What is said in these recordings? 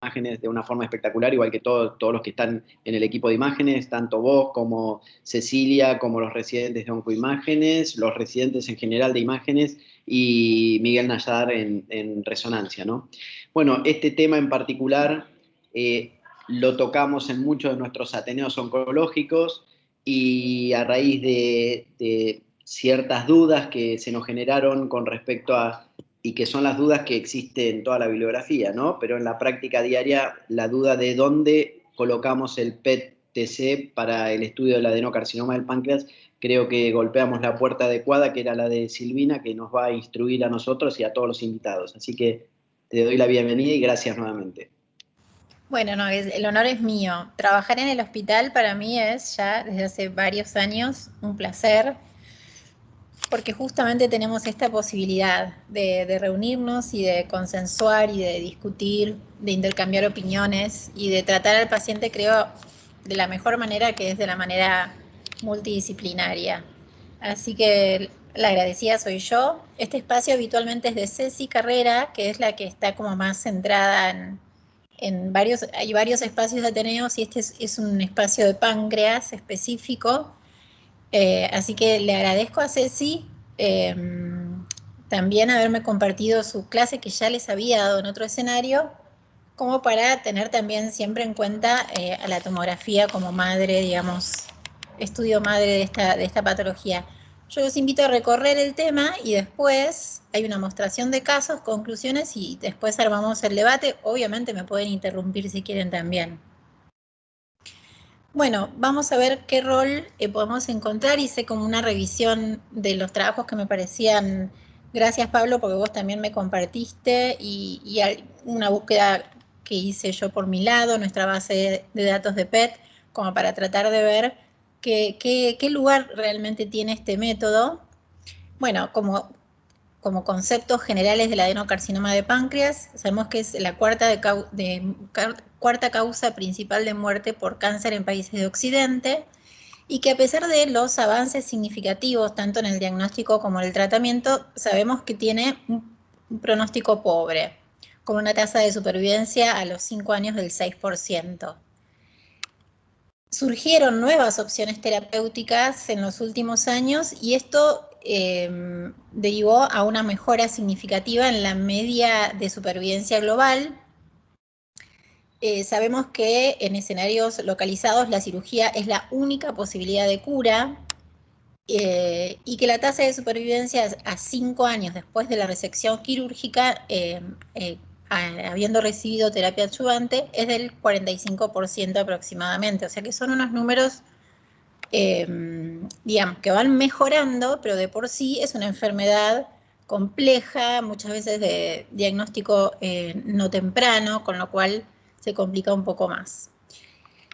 imágenes de una forma espectacular, igual que todos los que están en el equipo de imágenes, tanto vos como Cecilia, como los residentes de Oncoimágenes, los residentes en general de imágenes y Miguel Nayar en resonancia, ¿no? Bueno, este tema en particular lo tocamos en muchos de nuestros ateneos oncológicos y a raíz de ciertas dudas que se nos generaron con respecto a, y que son las dudas que existen en toda la bibliografía, ¿no? Pero en la práctica diaria, la duda de dónde colocamos el PET-TC para el estudio del adenocarcinoma del páncreas, creo que golpeamos la puerta adecuada, que era la de Silvina, que nos va a instruir a nosotros y a todos los invitados. Así que te doy la bienvenida y gracias nuevamente. Bueno, no, el honor es mío. Trabajar en el hospital para mí es ya desde hace varios años un placer, porque justamente tenemos esta posibilidad de reunirnos y de consensuar y de discutir, de intercambiar opiniones y de tratar al paciente, creo, de la mejor manera, que es de la manera multidisciplinaria. Así que la agradecida soy yo. Este espacio habitualmente es de Ceci Carrera, que es la que está como más centrada hay varios espacios de Ateneos y este es un espacio de páncreas específico. Así que le agradezco a Ceci también haberme compartido su clase que ya les había dado en otro escenario, como para tener también siempre en cuenta a la tomografía como madre, digamos, estudio madre de esta patología. Yo los invito a recorrer el tema y después hay una mostración de casos, conclusiones y después armamos el debate. Obviamente me pueden interrumpir si quieren también. Bueno, vamos a ver qué rol podemos encontrar. Hice como una revisión de los trabajos que me parecían, gracias Pablo, porque vos también me compartiste, y una búsqueda que hice yo por mi lado, nuestra base de datos de PET, como para tratar de ver qué lugar realmente tiene este método. Bueno, como conceptos generales del adenocarcinoma de páncreas, sabemos que es la cuarta causa principal de muerte por cáncer en países de Occidente, y que a pesar de los avances significativos, tanto en el diagnóstico como en el tratamiento, sabemos que tiene un pronóstico pobre, con una tasa de supervivencia a los 5 años del 6%. Surgieron nuevas opciones terapéuticas en los últimos años y esto derivó a una mejora significativa en la media de supervivencia global. Sabemos que en escenarios localizados la cirugía es la única posibilidad de cura y que la tasa de supervivencia a 5 años después de la resección quirúrgica, habiendo recibido terapia adyuvante, es del 45% aproximadamente. O sea que son unos números, digamos, que van mejorando, pero de por sí es una enfermedad compleja, muchas veces de diagnóstico no temprano, con lo cual se complica un poco más.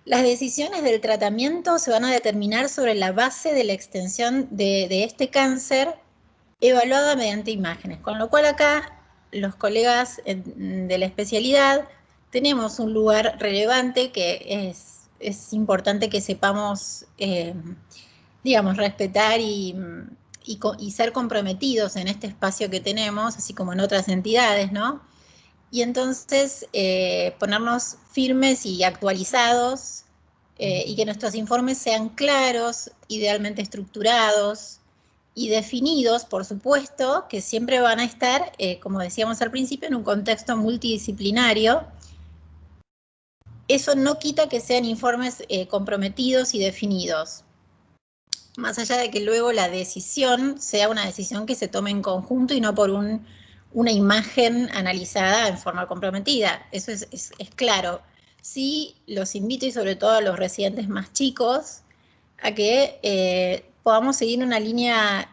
Las decisiones del tratamiento se van a determinar sobre la base de la extensión de este cáncer evaluada mediante imágenes, con lo cual acá los colegas de la especialidad tenemos un lugar relevante que es importante que sepamos, digamos, respetar y ser comprometidos en este espacio que tenemos, así como en otras entidades, ¿no? Y entonces ponernos firmes y actualizados y que nuestros informes sean claros, idealmente estructurados y definidos, por supuesto, que siempre van a estar, como decíamos al principio, en un contexto multidisciplinario. Eso no quita que sean informes comprometidos y definidos, más allá de que luego la decisión sea una decisión que se tome en conjunto y no por una imagen analizada en forma comprometida. Eso es claro. Sí, los invito, y sobre todo a los residentes más chicos, a que podamos seguir una línea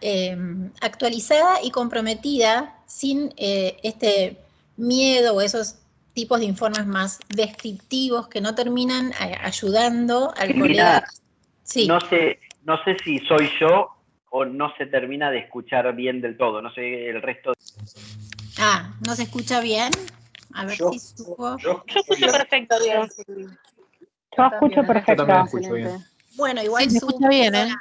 actualizada y comprometida, sin este miedo o esos tipos de informes más descriptivos que no terminan ayudando al colega. Sí. No sé si soy yo o no se termina de escuchar bien del todo. No sé el resto. ¿No se escucha bien? A ver si subo. Yo escucho perfecto, bien. Yo escucho perfecto. Yo también escucho bien. Bueno, igual sí, se escucha bien, ¿eh?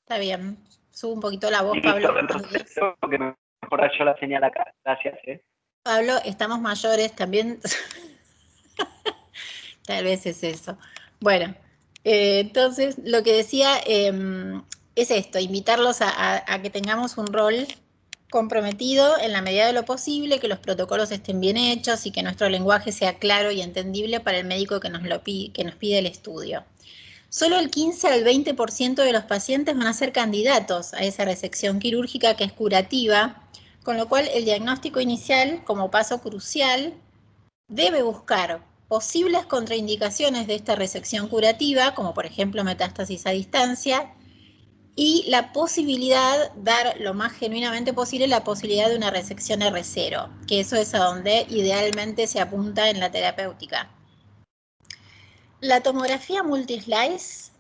Está bien. Subo un poquito la voz, Pablo. Entonces creo que mejor yo la señal acá. Gracias, Pablo, estamos mayores también. tal vez es eso. Bueno, entonces lo que decía es esto, invitarlos a que tengamos un rol comprometido en la medida de lo posible, que los protocolos estén bien hechos y que nuestro lenguaje sea claro y entendible para el médico que nos pide el estudio. Solo el 15 al 20% de los pacientes van a ser candidatos a esa resección quirúrgica que es curativa, con lo cual el diagnóstico inicial, como paso crucial, debe buscar posibles contraindicaciones de esta resección curativa, como por ejemplo metástasis a distancia, y la posibilidad, dar lo más genuinamente posible, la posibilidad de una resección R0, que eso es a donde idealmente se apunta en la terapéutica. La tomografía multislice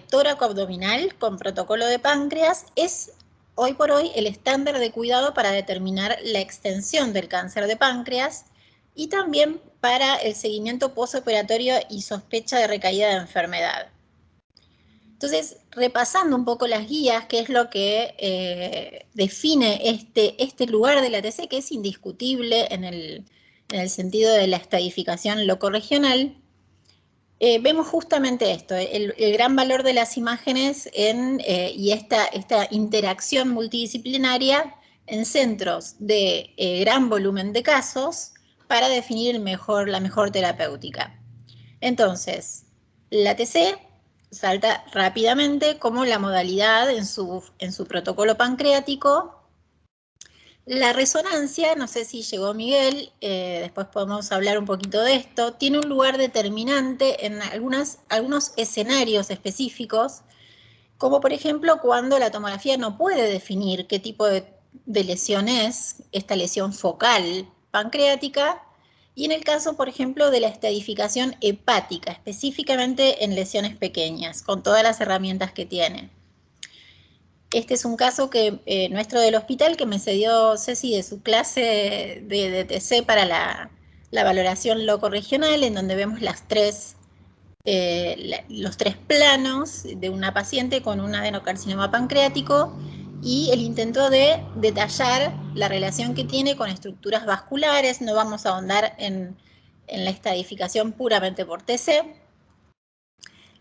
tóraco-abdominal con protocolo de páncreas es hoy por hoy el estándar de cuidado para determinar la extensión del cáncer de páncreas y también para el seguimiento postoperatorio y sospecha de recaída de enfermedad. Entonces, repasando un poco las guías, que es lo que define este lugar de la TC, que es indiscutible en el sentido de la estadificación locorregional, vemos justamente esto, el gran valor de las imágenes y esta interacción multidisciplinaria en centros de gran volumen de casos para definir la mejor terapéutica. Entonces, la TC salta rápidamente como la modalidad en su protocolo pancreático. La resonancia, no sé si llegó Miguel, después podemos hablar un poquito de esto, tiene un lugar determinante en algunos escenarios específicos, como por ejemplo cuando la tomografía no puede definir qué tipo de lesión es, esta lesión focal pancreática, y en el caso, por ejemplo, de la estadificación hepática, específicamente en lesiones pequeñas, con todas las herramientas que tiene. Este es un caso que nuestro del hospital que me cedió Ceci de su clase de TC para la valoración locorregional, en donde vemos los tres planos de una paciente con un adenocarcinoma pancreático y el intento de detallar la relación que tiene con estructuras vasculares. No vamos a ahondar en la estadificación puramente por TC.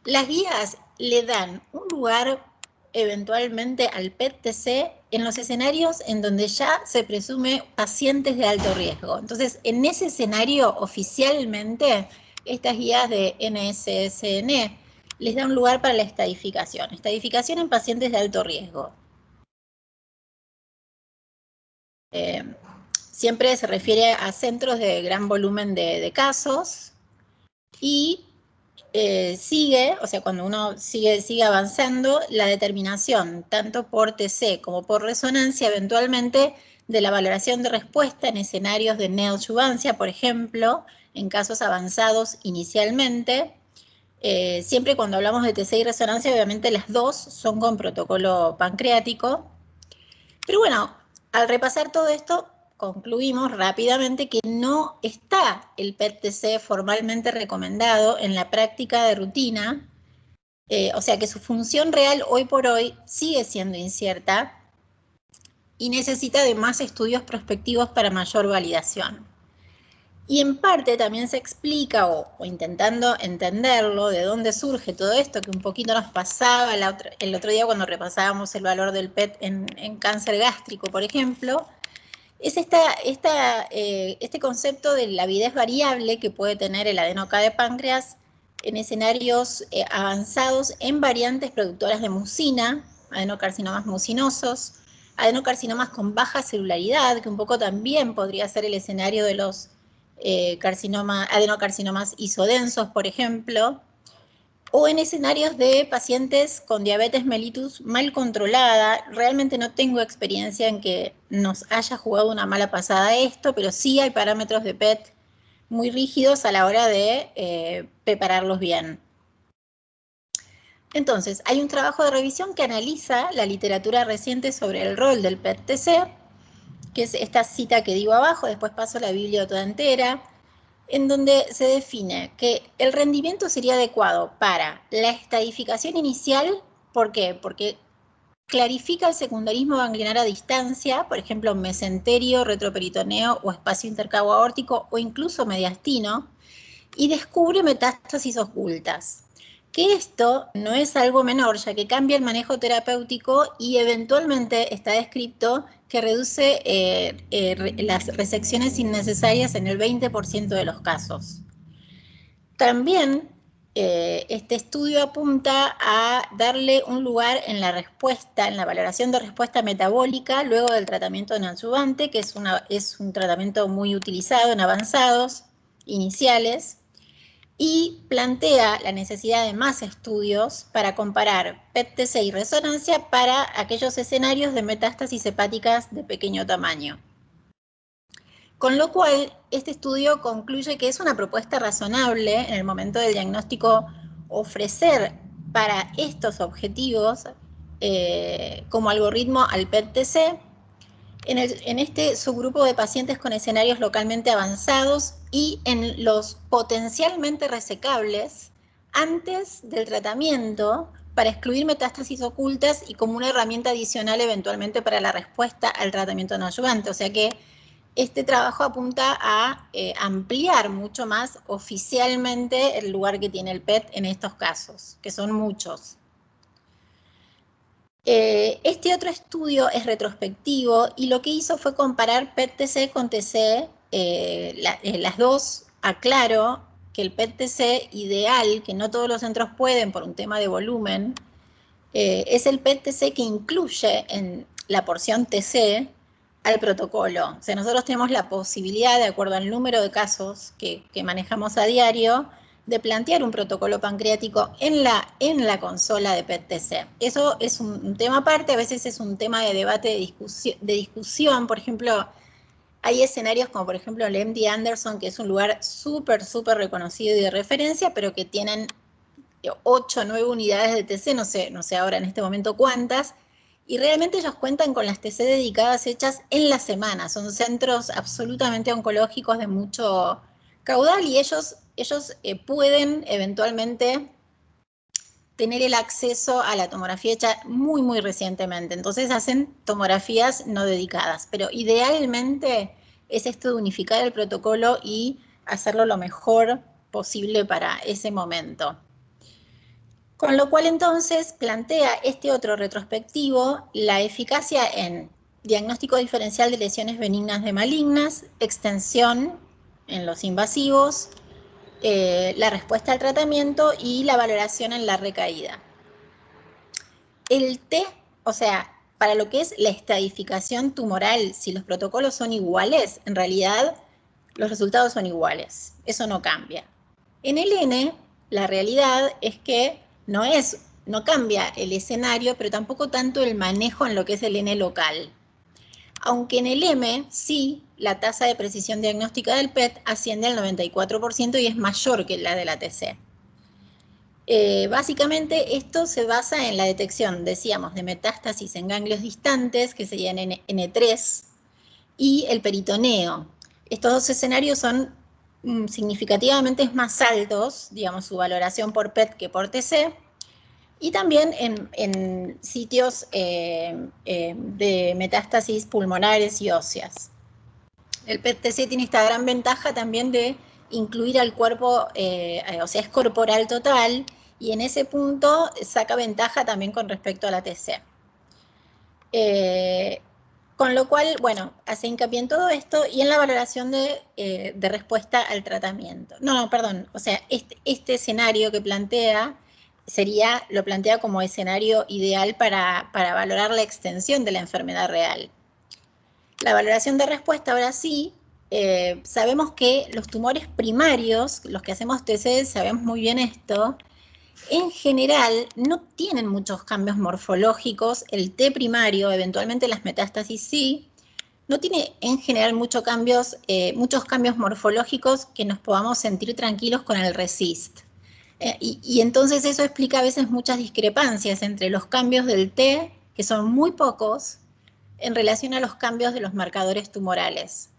Las guías le dan un lugar eventualmente al PET-TC en los escenarios en donde ya se presume pacientes de alto riesgo. Entonces, en ese escenario, oficialmente, estas guías de NSSN les dan un lugar para la estadificación. Estadificación en pacientes de alto riesgo. Siempre se refiere a centros de gran volumen de casos y o sea, cuando uno sigue avanzando, la determinación, tanto por TC como por resonancia, eventualmente, de la valoración de respuesta en escenarios de neoadjuvancia, por ejemplo, en casos avanzados inicialmente. Siempre cuando hablamos de TC y resonancia, obviamente las dos son con protocolo pancreático. Pero bueno, al repasar todo esto, concluimos rápidamente que no está el PET-TC formalmente recomendado en la práctica de rutina, o sea que su función real hoy por hoy sigue siendo incierta y necesita de más estudios prospectivos para mayor validación. Y en parte también se explica, o intentando entenderlo, de dónde surge todo esto, que un poquito nos pasaba el otro día cuando repasábamos el valor del PET en cáncer gástrico, por ejemplo, es este concepto de la avidez variable que puede tener el adenocarcinoma de páncreas en escenarios avanzados en variantes productoras de mucina, adenocarcinomas mucinosos, adenocarcinomas con baja celularidad, que un poco también podría ser el escenario de los adenocarcinomas isodensos, por ejemplo, o en escenarios de pacientes con diabetes mellitus mal controlada. Realmente no tengo experiencia en que nos haya jugado una mala pasada esto, pero sí hay parámetros de PET muy rígidos a la hora de prepararlos bien. Entonces, hay un trabajo de revisión que analiza la literatura reciente sobre el rol del PET-TC, que es esta cita que digo abajo, después paso la Biblia toda entera, en donde se define que el rendimiento sería adecuado para la estadificación inicial. ¿Por qué? Porque clarifica el secundarismo ganglionar a distancia, por ejemplo, mesenterio, retroperitoneo o espacio intercavo aórtico o incluso mediastino, y descubre metástasis ocultas. Que esto no es algo menor, ya que cambia el manejo terapéutico y eventualmente está descrito que reduce las resecciones innecesarias en el 20% de los casos. También este estudio apunta a darle un lugar en la respuesta, en la valoración de respuesta metabólica luego del tratamiento neoadyuvante, que es un tratamiento muy utilizado en avanzados iniciales, y plantea la necesidad de más estudios para comparar PET-TC y resonancia para aquellos escenarios de metástasis hepáticas de pequeño tamaño. Con lo cual, este estudio concluye que es una propuesta razonable en el momento del diagnóstico ofrecer para estos objetivos como algoritmo al PET-TC en este subgrupo de pacientes con escenarios localmente avanzados y en los potencialmente resecables antes del tratamiento para excluir metástasis ocultas y como una herramienta adicional eventualmente para la respuesta al tratamiento no adyuvante. O sea que este trabajo apunta a ampliar mucho más oficialmente el lugar que tiene el PET en estos casos, que son muchos. Este otro estudio es retrospectivo y lo que hizo fue comparar PET-TC con TC, las dos. Aclaro que el PET-TC ideal, que no todos los centros pueden por un tema de volumen, es el PET-TC que incluye en la porción TC al protocolo. O sea, nosotros tenemos la posibilidad, de acuerdo al número de casos que manejamos a diario, de plantear un protocolo pancreático en la consola de PET-TC. Eso es un tema aparte, a veces es un tema de debate, de discusión. Por ejemplo, hay escenarios como por ejemplo el MD Anderson, que es un lugar súper reconocido y de referencia, pero que tienen 8 o 9 unidades de TC, no sé ahora en este momento cuántas, y realmente ellos cuentan con las TC dedicadas hechas en la semana. Son centros absolutamente oncológicos de mucho caudal y ellos pueden eventualmente tener el acceso a la tomografía hecha muy recientemente. Entonces hacen tomografías no dedicadas, pero idealmente es esto de unificar el protocolo y hacerlo lo mejor posible para ese momento. Con lo cual entonces plantea este otro retrospectivo la eficacia en diagnóstico diferencial de lesiones benignas de malignas, extensión en los invasivos, la respuesta al tratamiento y la valoración en la recaída. El T, o sea, para lo que es la estratificación tumoral, si los protocolos son iguales, en realidad los resultados son iguales, eso no cambia. En el N, la realidad es que no cambia el escenario, pero tampoco tanto el manejo en lo que es el N local. Aunque en el M, sí, la tasa de precisión diagnóstica del PET asciende al 94% y es mayor que la de la TC. Básicamente esto se basa en la detección, decíamos, de metástasis en ganglios distantes, que serían N3, y el peritoneo. Estos dos escenarios son significativamente más altos, digamos, su valoración por PET que por TC, y también en sitios de metástasis pulmonares y óseas. El PET-TC tiene esta gran ventaja también de incluir al cuerpo, o sea, es corporal total, y en ese punto saca ventaja también con respecto a la TC. Con lo cual, bueno, hace hincapié en todo esto y en la valoración de respuesta al tratamiento. Perdón, o sea, este escenario que plantea lo plantea como escenario ideal para valorar la extensión de la enfermedad real. La valoración de respuesta, ahora sí, sabemos que los tumores primarios, los que hacemos TC, sabemos muy bien esto, en general no tienen muchos cambios morfológicos. El T primario, eventualmente las metástasis sí, no tiene en general muchos cambios morfológicos que nos podamos sentir tranquilos con el RECIST. Y entonces eso explica a veces muchas discrepancias entre los cambios del T, que son muy pocos, en relación a los cambios de los marcadores tumorales.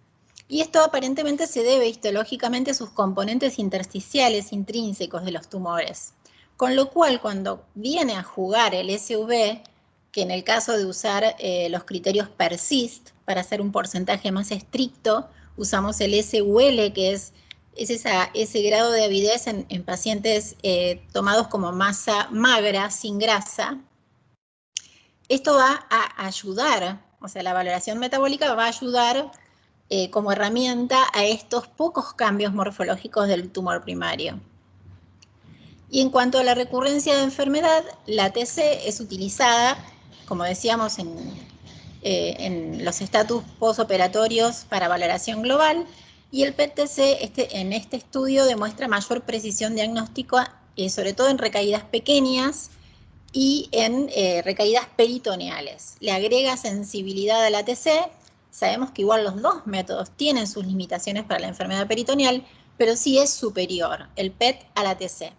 Y esto aparentemente se debe histológicamente a sus componentes intersticiales intrínsecos de los tumores. Con lo cual, cuando viene a jugar el SV, que en el caso de usar los criterios PERSIST para hacer un porcentaje más estricto, usamos el SUL, que es ese grado de avidez en pacientes tomados como masa magra, sin grasa. Esto va a ayudar, o sea, la valoración metabólica va a ayudar como herramienta a estos pocos cambios morfológicos del tumor primario. Y en cuanto a la recurrencia de enfermedad, la TC es utilizada, como decíamos, en los estatus postoperatorios para valoración global, y el PET-TC en este estudio demuestra mayor precisión diagnóstica, sobre todo en recaídas pequeñas y en recaídas peritoneales. Le agrega sensibilidad a la TC. Sabemos que igual los dos métodos tienen sus limitaciones para la enfermedad peritoneal, pero sí es superior el PET a la TC.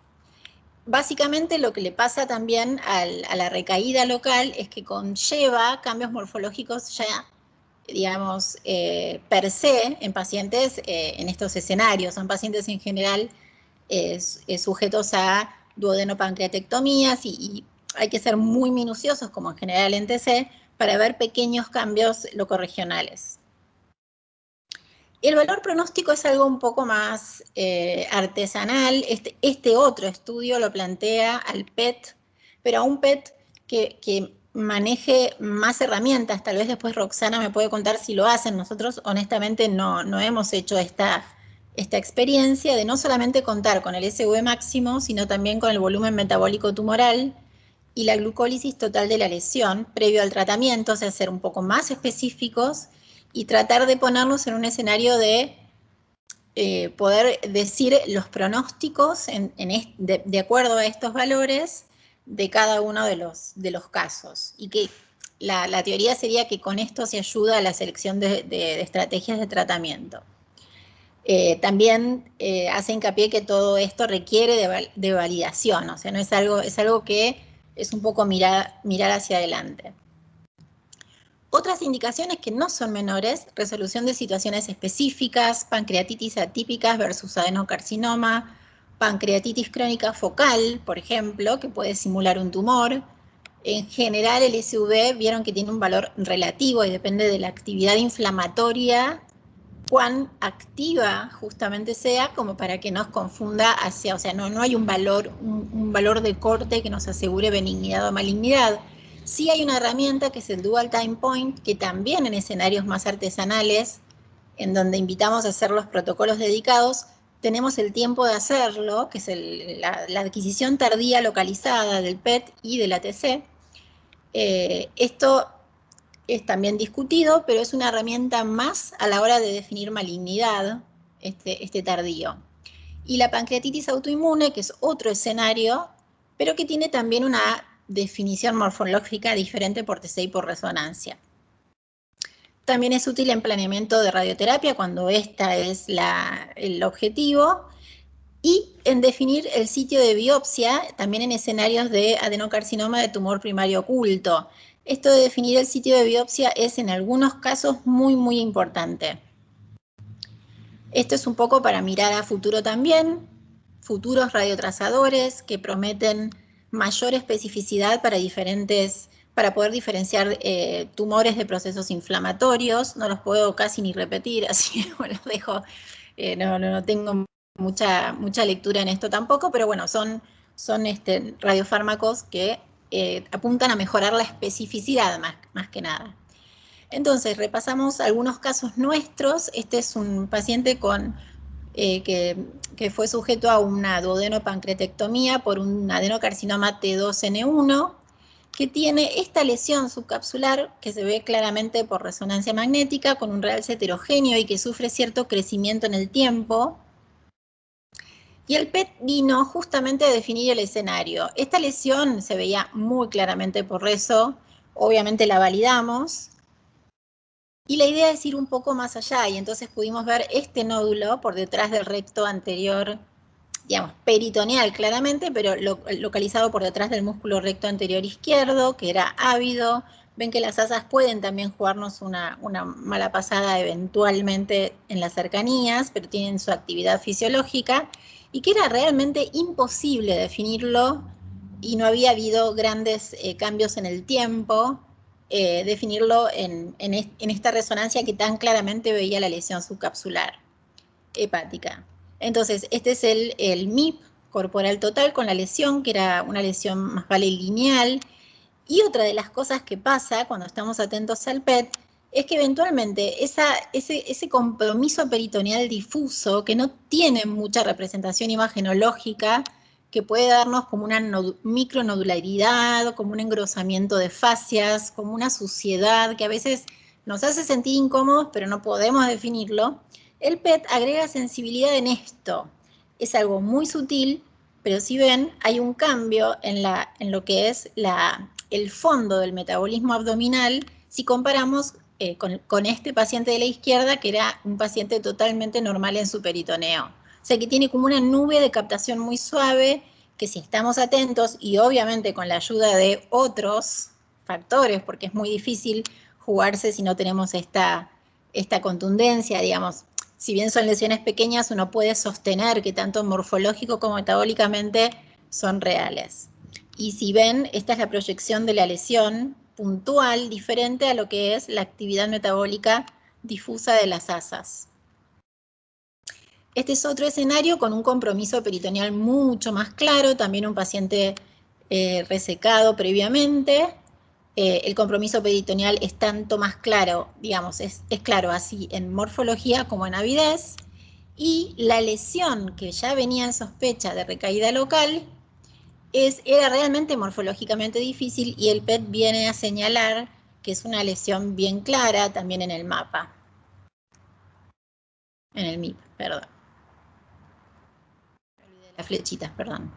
Básicamente lo que le pasa también a la recaída local es que conlleva cambios morfológicos ya, digamos, per se en pacientes en estos escenarios. Son pacientes en general sujetos a duodenopancreatectomías y hay que ser muy minuciosos, como en general en TC, para ver pequeños cambios locorregionales. El valor pronóstico es algo un poco más artesanal. Este otro estudio lo plantea al PET, pero a un PET que maneje más herramientas. Tal vez después Roxana me puede contar si lo hacen. Nosotros honestamente no hemos hecho esta experiencia de no solamente contar con el SV máximo, sino también con el volumen metabólico tumoral y la glucólisis total de la lesión previo al tratamiento, o sea, ser un poco más específicos y tratar de ponernos en un escenario de poder decir los pronósticos de acuerdo a estos valores de cada uno de los casos. Y que la teoría sería que con esto se ayuda a la selección de estrategias de tratamiento. También hace hincapié que todo esto requiere de validación, o sea, no es algo que es un poco mirar hacia adelante. Otras indicaciones que no son menores: resolución de situaciones específicas, pancreatitis atípicas versus adenocarcinoma, pancreatitis crónica focal, por ejemplo, que puede simular un tumor. En general, el SV vieron que tiene un valor relativo y depende de la actividad inflamatoria, cuán activa justamente sea, como para que nos confunda hacia, o sea, no hay un valor de corte que nos asegure benignidad o malignidad. Sí hay una herramienta que es el Dual Time Point, que también en escenarios más artesanales, en donde invitamos a hacer los protocolos dedicados, tenemos el tiempo de hacerlo, que es la adquisición tardía localizada del PET y del ATC. Esto es también discutido, pero es una herramienta más a la hora de definir malignidad, este tardío. Y la pancreatitis autoinmune, que es otro escenario, pero que tiene también una definición morfológica diferente por TC y por resonancia. También es útil en planeamiento de radioterapia cuando esta es el objetivo, y en definir el sitio de biopsia, también en escenarios de adenocarcinoma de tumor primario oculto. Esto de definir el sitio de biopsia es en algunos casos muy, muy importante. Esto es un poco para mirar a futuro también, futuros radiotrazadores que prometen mayor especificidad para poder diferenciar tumores de procesos inflamatorios. No los puedo casi ni repetir, así que los dejo, no tengo mucha lectura en esto tampoco, pero bueno, son radiofármacos que apuntan a mejorar la especificidad más que nada. Entonces, repasamos algunos casos nuestros. Este es un paciente que fue sujeto a una duodenopancreatectomía por un adenocarcinoma T2N1, que tiene esta lesión subcapsular que se ve claramente por resonancia magnética, con un realce heterogéneo y que sufre cierto crecimiento en el tiempo. Y el PET vino justamente a definir el escenario. Esta lesión se veía muy claramente por reso, obviamente la validamos, y la idea es ir un poco más allá, y entonces pudimos ver este nódulo por detrás del recto anterior, digamos, peritoneal claramente, pero localizado por detrás del músculo recto anterior izquierdo, que era ávido. Ven que las asas pueden también jugarnos una mala pasada eventualmente en las cercanías, pero tienen su actividad fisiológica, y que era realmente imposible definirlo, y no había habido grandes cambios en el tiempo, definirlo en esta resonancia que tan claramente veía la lesión subcapsular hepática. Entonces, este es el MIP corporal total con la lesión, que era una lesión más vale lineal. Y otra de las cosas que pasa cuando estamos atentos al PET es que eventualmente ese compromiso peritoneal difuso, que no tiene mucha representación imagenológica, que puede darnos como una micronodularidad, como un engrosamiento de fascias, como una suciedad que a veces nos hace sentir incómodos, pero no podemos definirlo. El PET agrega sensibilidad en esto. Es algo muy sutil, pero si ven, hay un cambio en lo que es el fondo del metabolismo abdominal si comparamos con este paciente de la izquierda, que era un paciente totalmente normal en su peritoneo. O sea que tiene como una nube de captación muy suave, que si estamos atentos y obviamente con la ayuda de otros factores, porque es muy difícil jugarse si no tenemos esta contundencia, digamos. Si bien son lesiones pequeñas, uno puede sostener que tanto morfológico como metabólicamente son reales. Y si ven, esta es la proyección de la lesión puntual, diferente a lo que es la actividad metabólica difusa de las asas. Este es otro escenario con un compromiso peritoneal mucho más claro, también un paciente resecado previamente. El compromiso peritoneal es tanto más claro, digamos, es claro así en morfología como en avidez, y la lesión que ya venía en sospecha de recaída local era realmente morfológicamente difícil, y el PET viene a señalar que es una lesión bien clara también en el mapa, en el MIP, perdón. Las flechitas, perdón.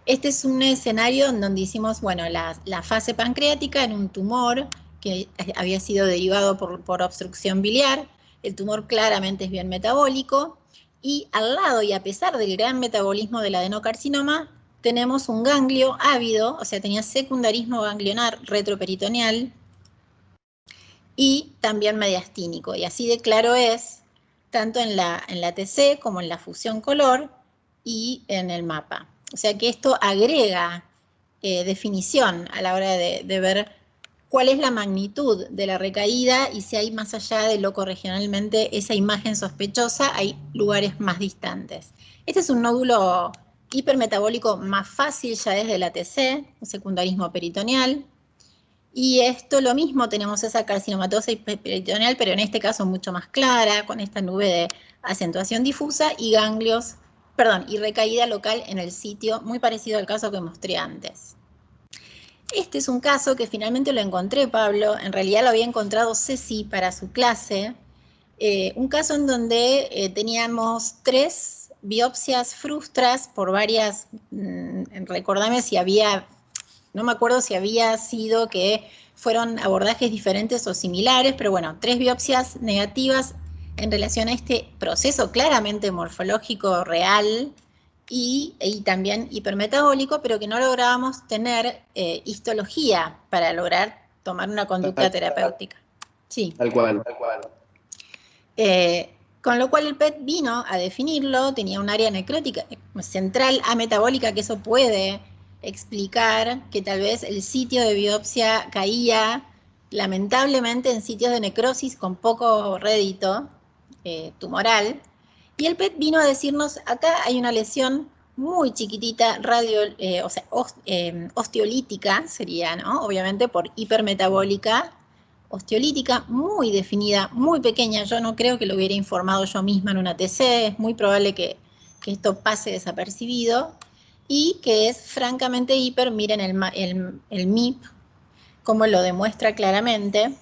Este es un escenario en donde hicimos, bueno, la fase pancreática en un tumor que había sido derivado por obstrucción biliar. El tumor claramente es bien metabólico, y al lado, y a pesar del gran metabolismo del adenocarcinoma, tenemos un ganglio ávido, o sea, tenía secundarismo ganglionar retroperitoneal y también mediastínico, y así de claro es, tanto en la TC como en la fusión color y en el mapa. O sea que esto agrega definición a la hora de ver cuál es la magnitud de la recaída y si hay más allá de locorregionalmente esa imagen sospechosa, hay lugares más distantes. Este es un nódulo hipermetabólico más fácil ya desde la TC, un secundarismo peritoneal. Y esto lo mismo, tenemos esa carcinomatosis peritoneal, pero en este caso mucho más clara, con esta nube de acentuación difusa y ganglios, perdón, y recaída local en el sitio, muy parecido al caso que mostré antes. Este es un caso que finalmente lo encontré, Pablo, en realidad lo había encontrado Ceci para su clase, un caso en donde teníamos 3 biopsias frustras por varias, recordame si había, no me acuerdo si había sido que fueron abordajes diferentes o similares, pero bueno, 3 biopsias negativas en relación a este proceso claramente morfológico real y también hipermetabólico, pero que no lográbamos tener histología para lograr tomar una conducta terapéutica. Sí. Tal cual. Con lo cual el PET vino a definirlo, tenía un área necrótica central ametabólica, que eso puede explicar que tal vez el sitio de biopsia caía lamentablemente en sitios de necrosis con poco rédito tumoral, y el PET vino a decirnos, acá hay una lesión muy chiquitita, osteolítica sería, ¿no? Obviamente por hipermetabólica, osteolítica, muy definida, muy pequeña. Yo no creo que lo hubiera informado yo misma en una TC, es muy probable que esto pase desapercibido, y que es francamente hiper. Miren el MIP, como lo demuestra claramente.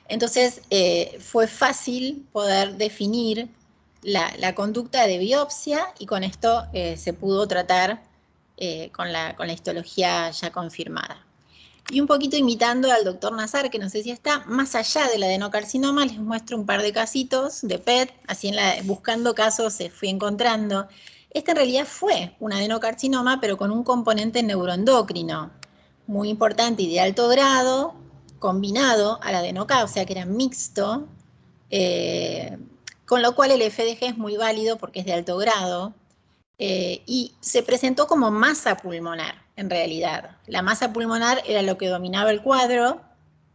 Entonces fue fácil poder definir la conducta de biopsia, y con esto se pudo tratar con la histología ya confirmada. Y un poquito imitando al doctor Nazar, que no sé si está, más allá del adenocarcinoma, les muestro un par de casitos de PET, así buscando casos se fui encontrando. Este en realidad fue un adenocarcinoma, pero con un componente neuroendocrino muy importante y de alto grado, combinado al adenocarcinoma, o sea que era mixto, con lo cual el FDG es muy válido porque es de alto grado. Y se presentó como masa pulmonar, en realidad. La masa pulmonar era lo que dominaba el cuadro,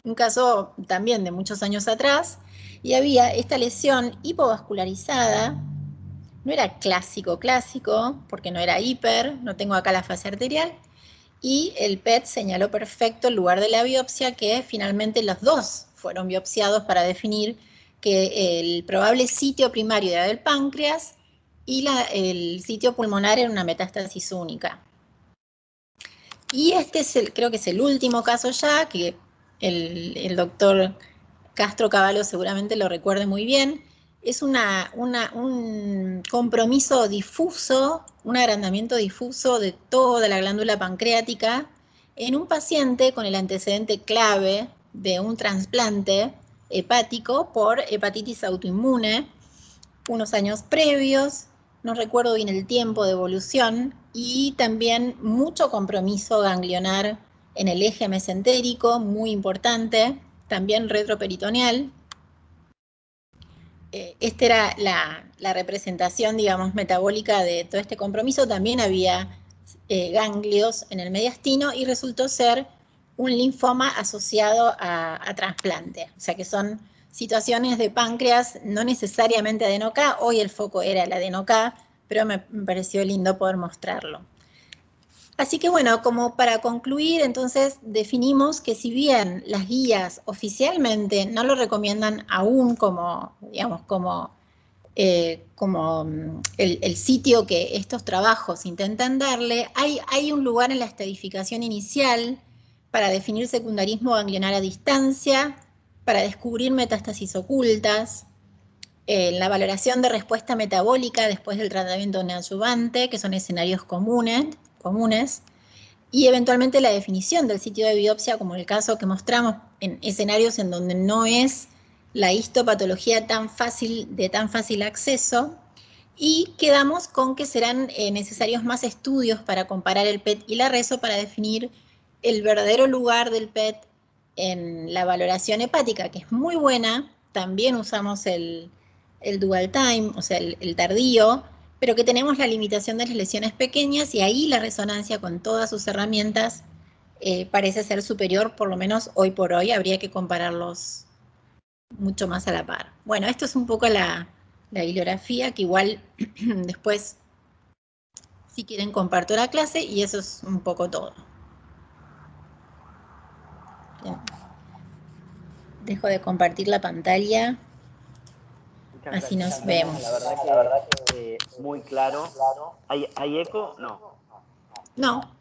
un caso también de muchos años atrás, y había esta lesión hipovascularizada no era clásico, porque no era hiper, no tengo acá la fase arterial, y el PET señaló perfecto el lugar de la biopsia, que finalmente los dos fueron biopsiados para definir que el probable sitio primario era del páncreas y el sitio pulmonar era una metástasis única. Y este es creo que es el último caso ya, que el doctor Castro Cavallo seguramente lo recuerde muy bien. Es un compromiso difuso, un agrandamiento difuso de toda la glándula pancreática en un paciente con el antecedente clave de un trasplante hepático por hepatitis autoinmune, unos años previos, no recuerdo bien el tiempo de evolución, y también mucho compromiso ganglionar en el eje mesentérico, muy importante, también retroperitoneal. Esta era la representación, digamos, metabólica de todo este compromiso. También había ganglios en el mediastino y resultó ser un linfoma asociado a trasplante. O sea que son situaciones de páncreas, no necesariamente adeno-K. Hoy el foco era el adeno-K, pero me pareció lindo poder mostrarlo. Así que bueno, como para concluir, entonces definimos que si bien las guías oficialmente no lo recomiendan aún como, digamos, como el sitio que estos trabajos intentan darle, hay un lugar en la estratificación inicial para definir secundarismo ganglionar a distancia, para descubrir metástasis ocultas, la valoración de respuesta metabólica después del tratamiento neoadyuvante, que son escenarios comunes, y eventualmente la definición del sitio de biopsia, como el caso que mostramos en escenarios en donde no es la histopatología de tan fácil acceso, y quedamos con que serán necesarios más estudios para comparar el PET y la reso para definir el verdadero lugar del PET en la valoración hepática, que es muy buena. También usamos el dual time, o sea, el tardío, pero que tenemos la limitación de las lesiones pequeñas y ahí la resonancia con todas sus herramientas parece ser superior, por lo menos hoy por hoy. Habría que compararlos mucho más a la par. Bueno, esto es un poco la bibliografía, que igual después, si quieren, comparto la clase y eso es un poco todo. Bien. Dejo de compartir la pantalla. Muchas Así gracias, nos vemos. La verdad que muy claro. ¿Hay eco? No. No.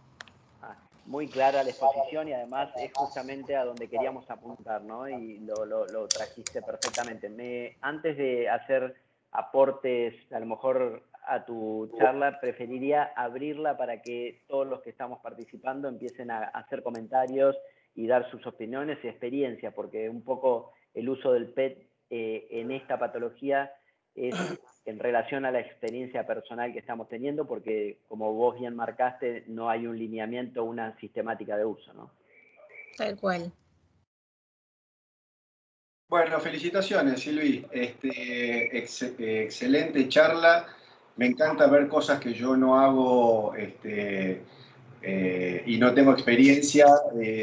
Muy clara la exposición y además es justamente a donde queríamos apuntar, ¿no? Y lo trajiste perfectamente. Antes de hacer aportes, a lo mejor a tu charla, preferiría abrirla para que todos los que estamos participando empiecen a hacer comentarios y dar sus opiniones y experiencias, porque un poco el uso del PET en esta patología es en relación a la experiencia personal que estamos teniendo, porque como vos bien marcaste, no hay un lineamiento, una sistemática de uso, ¿no? Tal cual. Bueno, felicitaciones, Silvi. Excelente charla. Me encanta ver cosas que yo no hago y no tengo experiencia,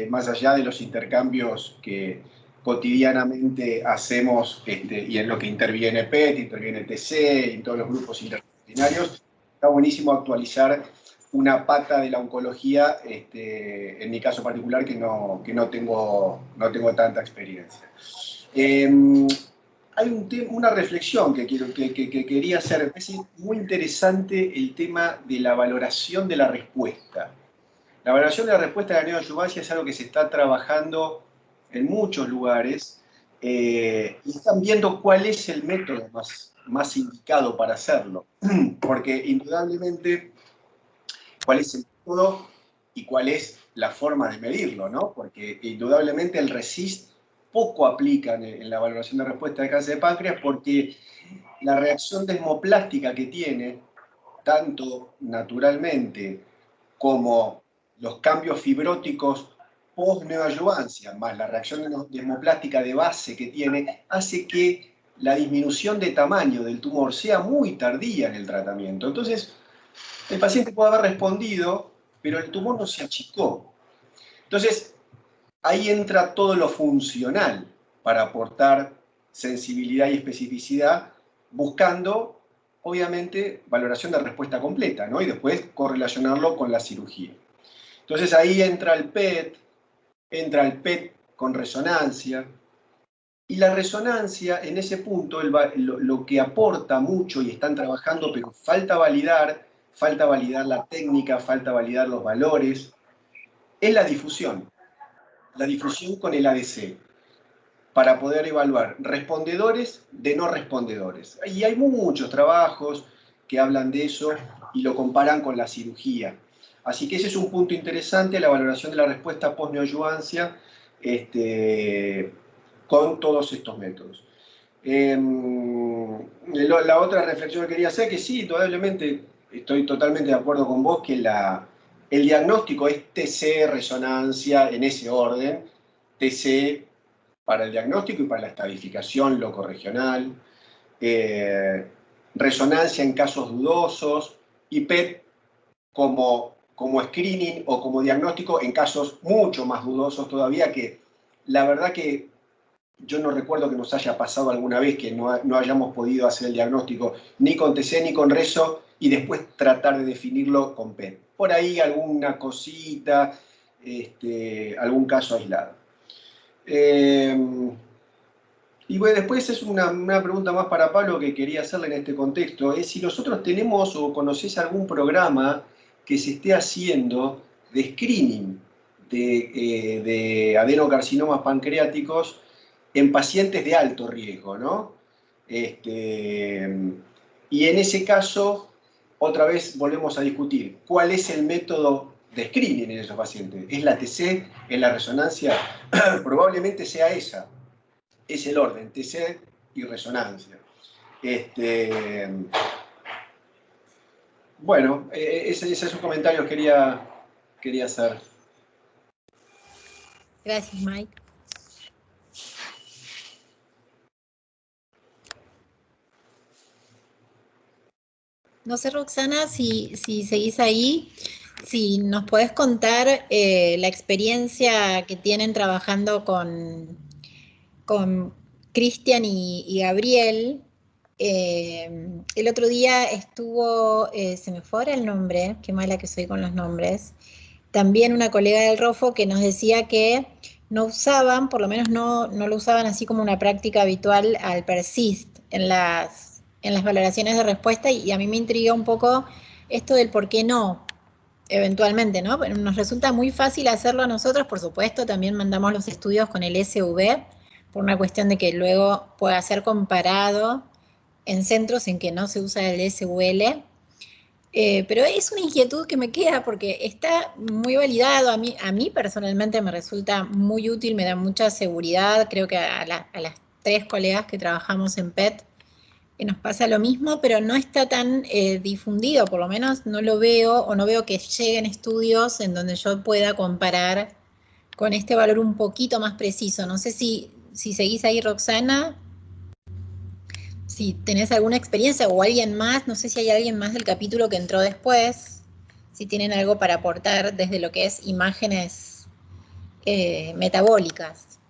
más allá de los intercambios que cotidianamente hacemos y en lo que interviene PET, interviene TC y todos los grupos interdisciplinarios. Está buenísimo actualizar una pata de la oncología, en mi caso particular, que no tengo tanta experiencia. Hay una reflexión que quería hacer. Es muy interesante el tema de la valoración de la respuesta. La valoración de la respuesta de la neoadyuvancia es algo que se está trabajando en muchos lugares y están viendo cuál es el método más indicado para hacerlo. Porque indudablemente, cuál es el método y cuál es la forma de medirlo, ¿no? Porque indudablemente el RECIST poco aplican en la valoración de respuesta de cáncer de páncreas porque la reacción desmoplástica que tiene, tanto naturalmente como los cambios fibróticos post-neoadyuvancia, más la reacción desmoplástica de base que tiene, hace que la disminución de tamaño del tumor sea muy tardía en el tratamiento. Entonces, el paciente puede haber respondido, pero el tumor no se achicó. Entonces, ahí entra todo lo funcional para aportar sensibilidad y especificidad, buscando obviamente, valoración de respuesta completa, ¿no? Y después correlacionarlo con la cirugía. Entonces ahí entra el PET con resonancia, y la resonancia, en ese punto, lo que aporta mucho, y están trabajando, pero falta validar la técnica, falta validar los valores, es la difusión con el ADC, para poder evaluar respondedores de no respondedores. Y hay muchos trabajos que hablan de eso y lo comparan con la cirugía. Así que ese es un punto interesante, la valoración de la respuesta post-neoadyuvancia con todos estos métodos. La otra reflexión que quería hacer, que sí, indudablemente estoy totalmente de acuerdo con vos, que el diagnóstico es TC, resonancia, en ese orden, TC para el diagnóstico y para la estadificación locorregional, resonancia en casos dudosos, y PET como screening o como diagnóstico en casos mucho más dudosos todavía, que la verdad que yo no recuerdo que nos haya pasado alguna vez que no hayamos podido hacer el diagnóstico ni con TC ni con reso y después tratar de definirlo con PET. Por ahí alguna cosita, algún caso aislado. Y bueno, después es una pregunta más para Pablo que quería hacerle en este contexto, es si nosotros tenemos o conocés algún programa que se esté haciendo de screening de adenocarcinomas pancreáticos en pacientes de alto riesgo, ¿no? Y en ese caso, otra vez volvemos a discutir, ¿cuál es el método de screening en esos pacientes? ¿Es la TC? ¿Es la resonancia? Probablemente sea esa. Es el orden, TC y resonancia. Bueno, ese es un comentario que quería hacer. Gracias, Mike. No sé, Roxana, si seguís ahí, si nos podés contar la experiencia que tienen trabajando con Cristian y Gabriel. El otro día estuvo, se me fue ahora el nombre, qué mala que soy con los nombres, también una colega del ROFO que nos decía que no usaban, por lo menos no lo usaban así como una práctica habitual al PERSIST en las valoraciones de respuesta, y a mí me intriga un poco esto del por qué no, eventualmente, ¿no? Pero nos resulta muy fácil hacerlo a nosotros, por supuesto, también mandamos los estudios con el SV, por una cuestión de que luego pueda ser comparado en centros en que no se usa el SUL. Pero es una inquietud que me queda porque está muy validado. A mí personalmente me resulta muy útil, me da mucha seguridad. Creo que a las 3 colegas que trabajamos en PET nos pasa lo mismo, pero no está tan difundido, por lo menos no lo veo, o no veo que lleguen estudios en donde yo pueda comparar con este valor un poquito más preciso. No sé si seguís ahí, Roxana, si tenés alguna experiencia o alguien más, no sé si hay alguien más del capítulo que entró después, si tienen algo para aportar desde lo que es imágenes metabólicas.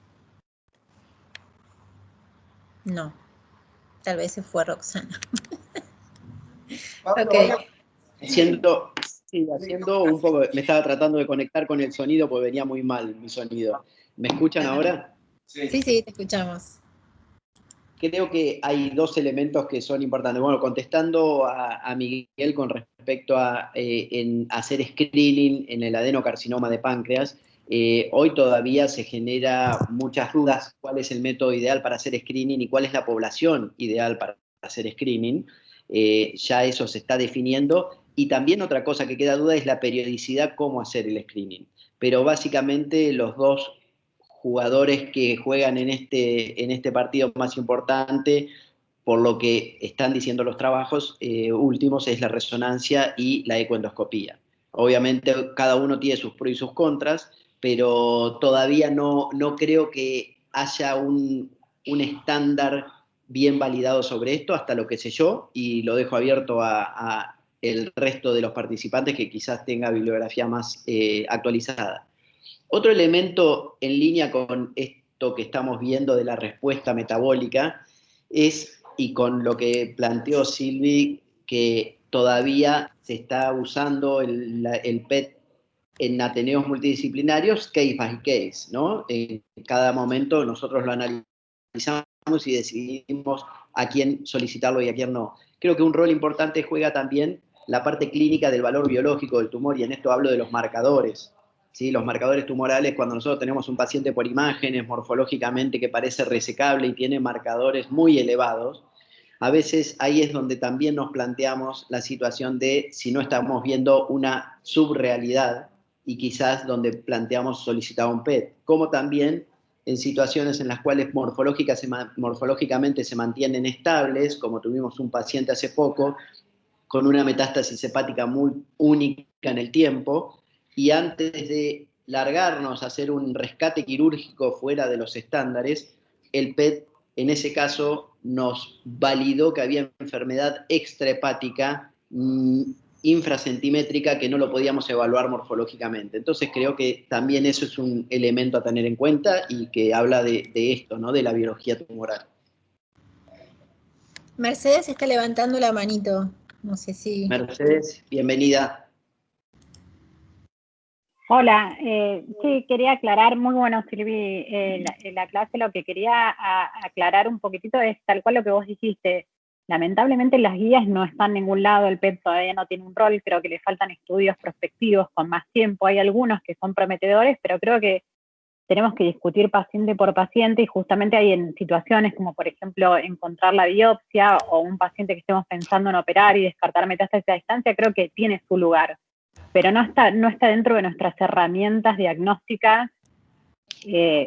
No, tal vez se fue Roxana. Okay. Haciendo un poco, me estaba tratando de conectar con el sonido porque venía muy mal mi sonido. ¿Me escuchan ahora? Sí, te escuchamos. Creo que hay 2 elementos que son importantes. Bueno, contestando a Miguel con respecto a en hacer screening en el adenocarcinoma de páncreas, hoy todavía se genera muchas dudas cuál es el método ideal para hacer screening y cuál es la población ideal para hacer screening. Ya eso se está definiendo. Y también otra cosa que queda duda es la periodicidad, cómo hacer el screening. Pero básicamente los 2 jugadores que juegan en este partido más importante, por lo que están diciendo los trabajos últimos, es la resonancia y la ecoendoscopía. Obviamente cada uno tiene sus pros y sus contras, pero todavía no creo que haya un estándar bien validado sobre esto, hasta lo que sé yo, y lo dejo abierto a el resto de los participantes que quizás tenga bibliografía más actualizada. Otro elemento en línea con esto que estamos viendo de la respuesta metabólica es y con lo que planteó Silvi, que todavía se está usando el PET en ateneos multidisciplinarios, case by case, ¿no? En cada momento nosotros lo analizamos y decidimos a quién solicitarlo y a quién no. Creo que un rol importante juega también la parte clínica del valor biológico del tumor, y en esto hablo de los marcadores. ¿Sí? Los marcadores tumorales, cuando nosotros tenemos un paciente por imágenes morfológicamente que parece resecable y tiene marcadores muy elevados, a veces ahí es donde también nos planteamos la situación de si no estamos viendo una subrealidad, y quizás donde planteamos solicitar un PET, como también en situaciones en las cuales morfológicamente se mantienen estables, como tuvimos un paciente hace poco con una metástasis hepática muy única en el tiempo, y antes de largarnos a hacer un rescate quirúrgico fuera de los estándares, el PET en ese caso nos validó que había enfermedad extrahepática infracentimétrica que no lo podíamos evaluar morfológicamente. Entonces creo que también eso es un elemento a tener en cuenta y que habla de esto, ¿no? De la biología tumoral. Mercedes está levantando la manito. No sé si... Mercedes, bienvenida. Hola, sí, quería aclarar, muy bueno Silvi, la clase, lo que quería aclarar un poquitito es tal cual lo que vos dijiste. Lamentablemente las guías no están en ningún lado, el PET todavía no tiene un rol, creo que le faltan estudios prospectivos con más tiempo, hay algunos que son prometedores, pero creo que tenemos que discutir paciente por paciente, y justamente hay en situaciones como por ejemplo encontrar la biopsia o un paciente que estemos pensando en operar y descartar metástasis a distancia, creo que tiene su lugar, pero no está dentro de nuestras herramientas diagnósticas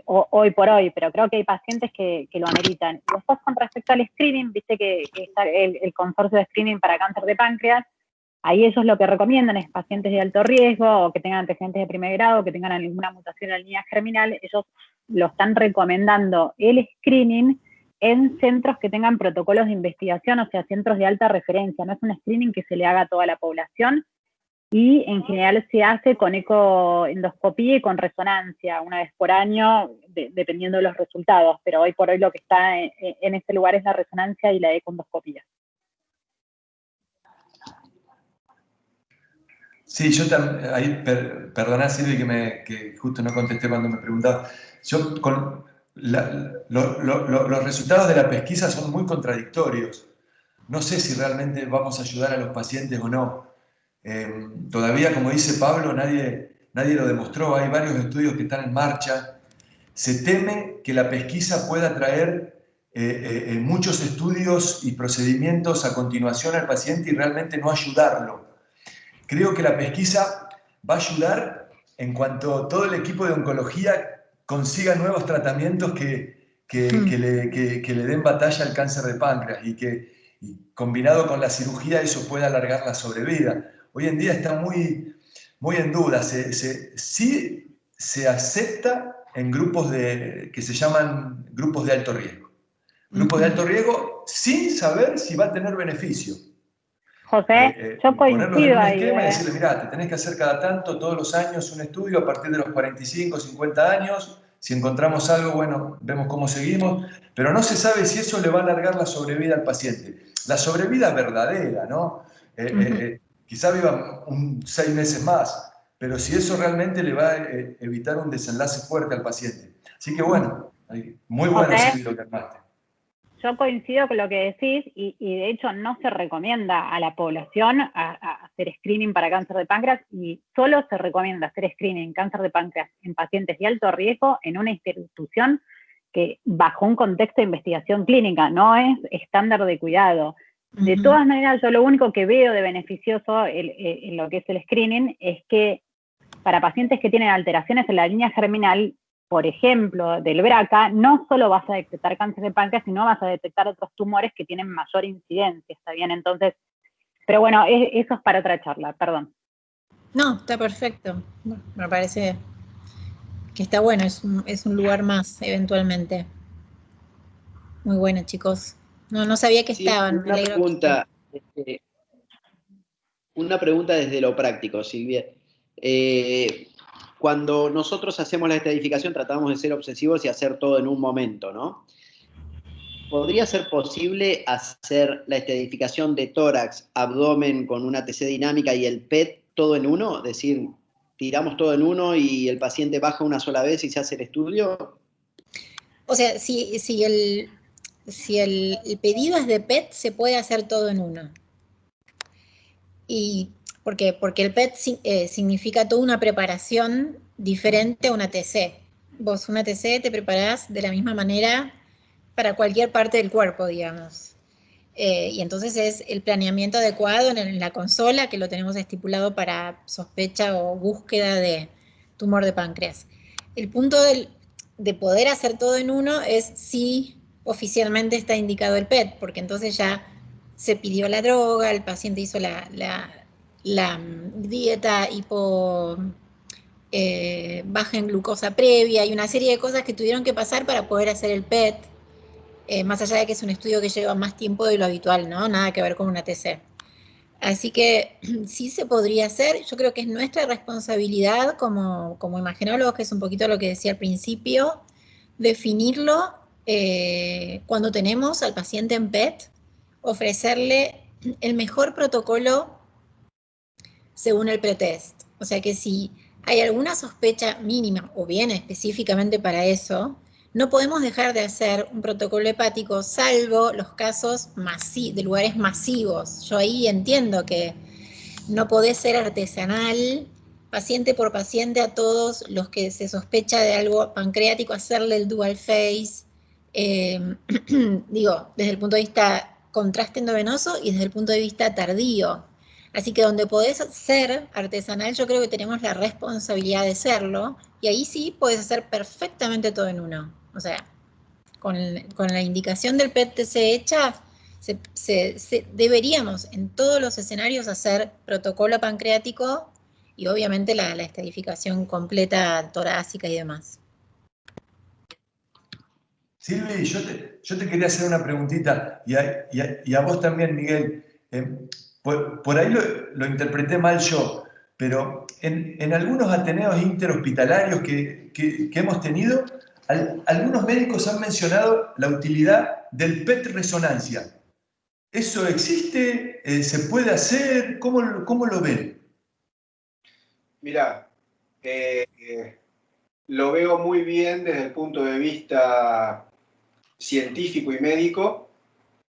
hoy por hoy, pero creo que hay pacientes que lo ameritan. Y después con respecto al screening, viste que está el consorcio de screening para cáncer de páncreas, ahí ellos lo que recomiendan es pacientes de alto riesgo, o que tengan antecedentes de primer grado, o que tengan alguna mutación en la línea germinal, ellos lo están recomendando el screening en centros que tengan protocolos de investigación, o sea, centros de alta referencia, no es un screening que se le haga a toda la población, y en general se hace con ecoendoscopía y con resonancia, una vez por año, dependiendo de los resultados, pero hoy por hoy lo que está en este lugar es la resonancia y la ecoendoscopía. Sí, yo también, perdona Silvi que justo no contesté cuando me preguntaba. Yo con los resultados de la pesquisa son muy contradictorios. No sé si realmente vamos a ayudar a los pacientes o no. Todavía, como dice Pablo, nadie lo demostró. Hay varios estudios que están en marcha. Se teme que la pesquisa pueda traer muchos estudios y procedimientos a continuación al paciente y realmente no ayudarlo. Creo que la pesquisa va a ayudar en cuanto todo el equipo de oncología consiga nuevos tratamientos que le den batalla al cáncer de páncreas y combinado con la cirugía eso pueda alargar la sobrevida. Hoy en día está muy en duda. Sí se acepta en grupos que se llaman grupos de alto riesgo. Grupos de alto riesgo sin saber si va a tener beneficio. José, yo coincido ponerlos en un ahí. esquema y decirle, mirá, te tenés que hacer cada tanto, todos los años, un estudio a partir de los 45, 50 años. Si encontramos algo, bueno, vemos cómo seguimos. Pero no se sabe si eso le va a alargar la sobrevida al paciente. La sobrevida verdadera, ¿no? Quizá viva 6 meses más, pero si eso realmente le va a evitar un desenlace fuerte al paciente. Así que bueno, muy bueno Silvio lo que armaste. Yo coincido con lo que decís y de hecho no se recomienda a la población a hacer screening para cáncer de páncreas, y solo se recomienda hacer screening cáncer de páncreas en pacientes de alto riesgo en una institución que bajo un contexto de investigación clínica, no es estándar de cuidado. De todas maneras, yo lo único que veo de beneficioso en lo que es el screening es que para pacientes que tienen alteraciones en la línea germinal, por ejemplo, del BRCA, no solo vas a detectar cáncer de páncreas, sino vas a detectar otros tumores que tienen mayor incidencia, ¿está bien? Entonces, pero bueno, eso es para otra charla, perdón. No, está perfecto. Me parece que está bueno, es un lugar más, eventualmente. Muy bueno, chicos. No sabía que estaban. Una pregunta desde lo práctico, Silvia. Cuando nosotros hacemos la estadificación tratamos de ser obsesivos y hacer todo en un momento, ¿no? ¿podría ser posible hacer la estratificación de tórax, abdomen con una TC dinámica y el PET todo en uno? Es decir, tiramos todo en uno y el paciente baja una sola vez y se hace el estudio. O sea, si el pedido es de PET, se puede hacer todo en uno. ¿Y por qué? Porque el PET significa toda una preparación diferente a una TC. Vos una TC te preparás de la misma manera para cualquier parte del cuerpo, digamos. Y entonces es el planeamiento adecuado en la consola, que lo tenemos estipulado para sospecha o búsqueda de tumor de páncreas. El punto de poder hacer todo en uno es si oficialmente está indicado el PET, porque entonces ya se pidió la droga, el paciente hizo la dieta baja en glucosa previa y una serie de cosas que tuvieron que pasar para poder hacer el PET. Más allá de que es un estudio que lleva más tiempo de lo habitual, ¿no? Nada que ver con una TC. Así que sí se podría hacer. Yo creo que es nuestra responsabilidad como imagenólogos, que es un poquito lo que decía al principio, definirlo cuando tenemos al paciente en PET, ofrecerle el mejor protocolo según el pretest. O sea que si hay alguna sospecha mínima o bien específicamente para eso, no podemos dejar de hacer un protocolo hepático, salvo los casos de lugares masivos. Yo ahí entiendo que no podés ser artesanal, paciente por paciente, a todos los que se sospecha de algo pancreático, hacerle el dual phase, digo, desde el punto de vista contraste endovenoso y desde el punto de vista tardío. Así que donde podés ser artesanal, yo creo que tenemos la responsabilidad de serlo, y ahí sí podés hacer perfectamente todo en uno. O sea, con la indicación del PET-TC hecha, deberíamos en todos los escenarios hacer protocolo pancreático y obviamente la estratificación completa torácica y demás. Silvi, yo te quería hacer una preguntita, y a vos también, Miguel. Por ahí lo interpreté mal yo, pero en algunos ateneos interhospitalarios que hemos tenido, algunos médicos han mencionado la utilidad del PET resonancia. ¿Eso existe? ¿Se puede hacer? ¿Cómo lo ven? Mirá, lo veo muy bien desde el punto de vista científico y médico,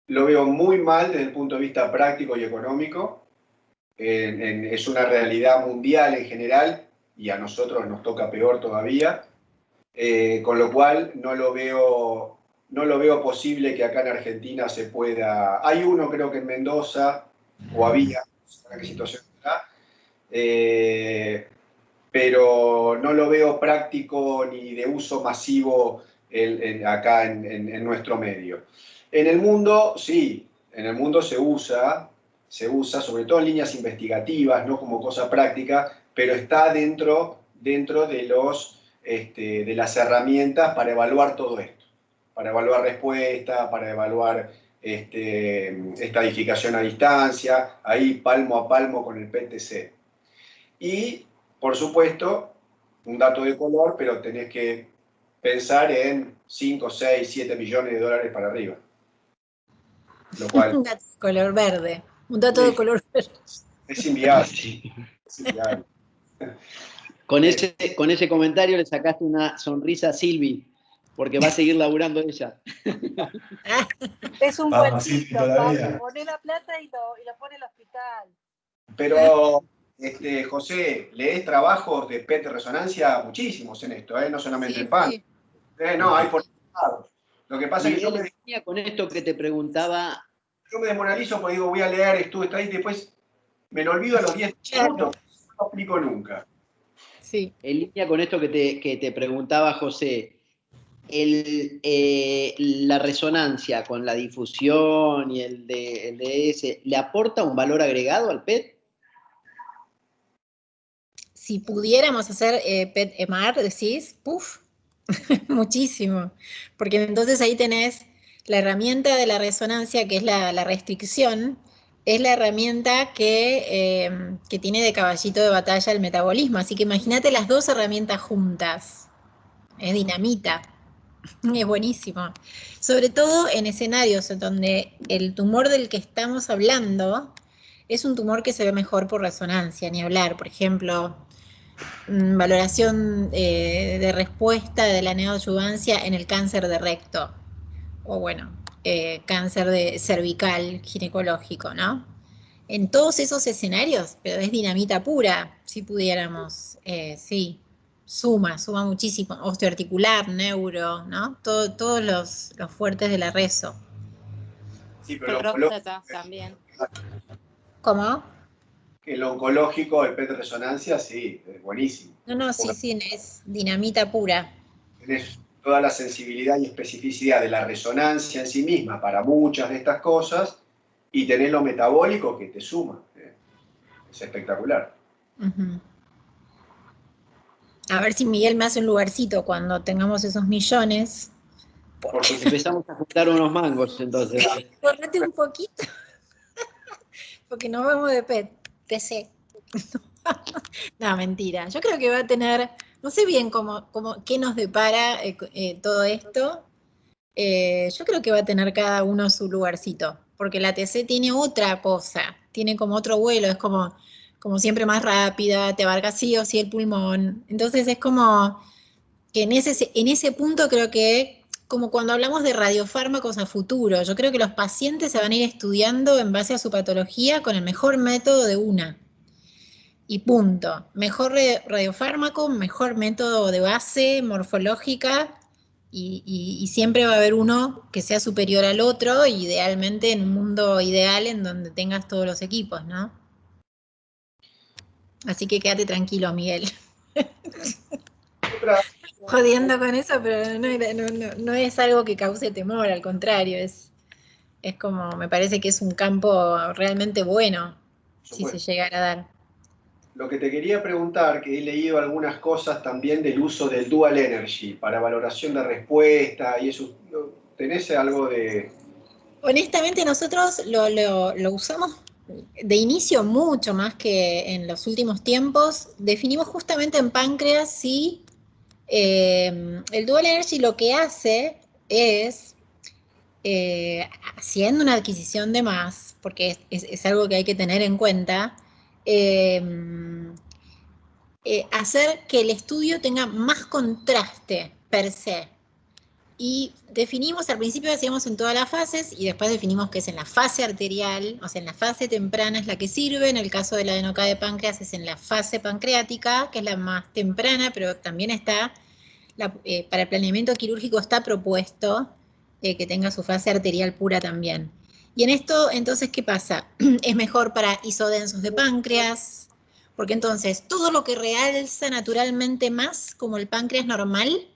lo veo muy mal desde el punto de vista práctico y económico. Es una realidad mundial en general y a nosotros nos toca peor todavía, con lo cual no lo veo posible que acá en Argentina se pueda. Hay uno, creo que en Mendoza, o había, no sé en qué situación está, pero no lo veo práctico ni de uso masivo acá en nuestro medio. En el mundo, sí, en el mundo se usa, sobre todo en líneas investigativas, no como cosa práctica, pero está dentro de las herramientas para evaluar todo esto, para evaluar respuesta, para evaluar estadificación a distancia, ahí palmo a palmo con el PET-TC. Y, por supuesto, un dato de color, pero tenés que pensar en 5, 6, 7 millones de dólares para arriba. Lo cual, un dato de color verde. Un dato de color verde. Es inviable. Es inviable. Con ese comentario le sacaste una sonrisa a Silvi, porque va a seguir laburando ella. Es un Vamos, cuentito, todavía. pone la plata y lo pone el hospital. Pero, José, lees trabajos de PET resonancia muchísimos en esto, no solamente en PAN. Sí. No, hay por todos lados. Lo que pasa es que yo con esto que te preguntaba. Yo me desmoralizo porque digo, voy a leer esto, está ahí, y después me lo olvido a los 10 minutos, no lo explico nunca. Sí. En línea con esto que te preguntaba José, la resonancia con la difusión y el DS, ¿le aporta un valor agregado al PET? Si pudiéramos hacer PET-EMAR, decís, ¡puf! Muchísimo. Porque entonces ahí tenés la herramienta de la resonancia, que es la restricción, es la herramienta que tiene de caballito de batalla el metabolismo. Así que imagínate las dos herramientas juntas. Es dinamita. Es buenísimo. Sobre todo en escenarios en donde el tumor del que estamos hablando es un tumor que se ve mejor por resonancia, ni hablar. Por ejemplo, valoración de respuesta de la neoadyuvancia en el cáncer de recto. O bueno, cáncer de cervical ginecológico, ¿no? En todos esos escenarios, pero es dinamita pura, si pudiéramos, sí, suma muchísimo, osteoarticular, neuro, ¿no? Todos los fuertes de la rezo. Sí, pero próstata también. ¿Cómo? El oncológico, el PET resonancia, sí, es buenísimo. No, sí, es dinamita pura. Tenés toda la sensibilidad y especificidad de la resonancia en sí misma para muchas de estas cosas y tenés lo metabólico que te suma. Es espectacular. Uh-huh. A ver si Miguel me hace un lugarcito cuando tengamos esos millones. Porque empezamos a juntar unos mangos, entonces. Correte un poquito. Porque nos vemos de PC. No, mentira. Yo creo que va a tener, no sé bien qué nos depara todo esto. Yo creo que va a tener cada uno su lugarcito, porque la TC tiene otra cosa, tiene como otro vuelo, es como siempre más rápida, te abarca sí o sí el pulmón. Entonces es como que en ese punto creo que, como cuando hablamos de radiofármacos a futuro, yo creo que los pacientes se van a ir estudiando en base a su patología con el mejor método de una. Y punto. Mejor radiofármaco, mejor método de base morfológica, y siempre va a haber uno que sea superior al otro, idealmente en un mundo ideal en donde tengas todos los equipos, ¿no? Así que quédate tranquilo, Miguel. Jodiendo con eso, pero no es algo que cause temor, al contrario, es como, me parece que es un campo realmente bueno, si se llegara a dar. Lo que te quería preguntar, que he leído algunas cosas también del uso del Dual Energy para valoración de respuesta y eso, ¿tenés algo de...? Honestamente nosotros lo usamos de inicio mucho más que en los últimos tiempos. Definimos justamente en páncreas si el Dual Energy lo que hace es, haciendo una adquisición de más, porque es algo que hay que tener en cuenta, hacer que el estudio tenga más contraste per se. Y definimos, al principio hacíamos en todas las fases, y después definimos que es en la fase arterial, o sea, en la fase temprana es la que sirve, en el caso de la adenocarcinoma de páncreas es en la fase pancreática, que es la más temprana, pero también está, para el planeamiento quirúrgico está propuesto que tenga su fase arterial pura también. Y en esto, entonces, ¿qué pasa? Es mejor para isodensos de páncreas, porque entonces todo lo que realza naturalmente más, como el páncreas normal,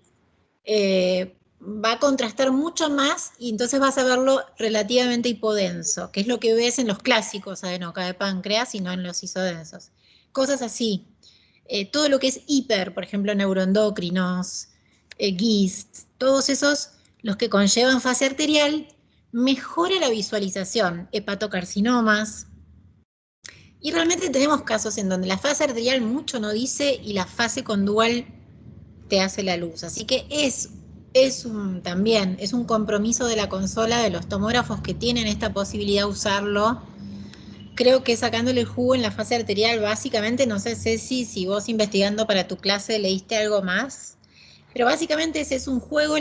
va a contrastar mucho más y entonces vas a verlo relativamente hipodenso, que es lo que ves en los clásicos adenocarcinoma de páncreas y no en los isodensos. Cosas así. Todo lo que es hiper, por ejemplo, neuroendocrinos, GIST, todos esos, los que conllevan fase arterial, mejora la visualización, hepatocarcinomas. Y realmente tenemos casos en donde la fase arterial mucho no dice y la fase con dual te hace la luz. Así que también es un compromiso de la consola, de los tomógrafos que tienen esta posibilidad de usarlo. Creo que sacándole el jugo en la fase arterial, básicamente, no sé, Ceci, si vos investigando para tu clase leíste algo más, pero básicamente ese es un juego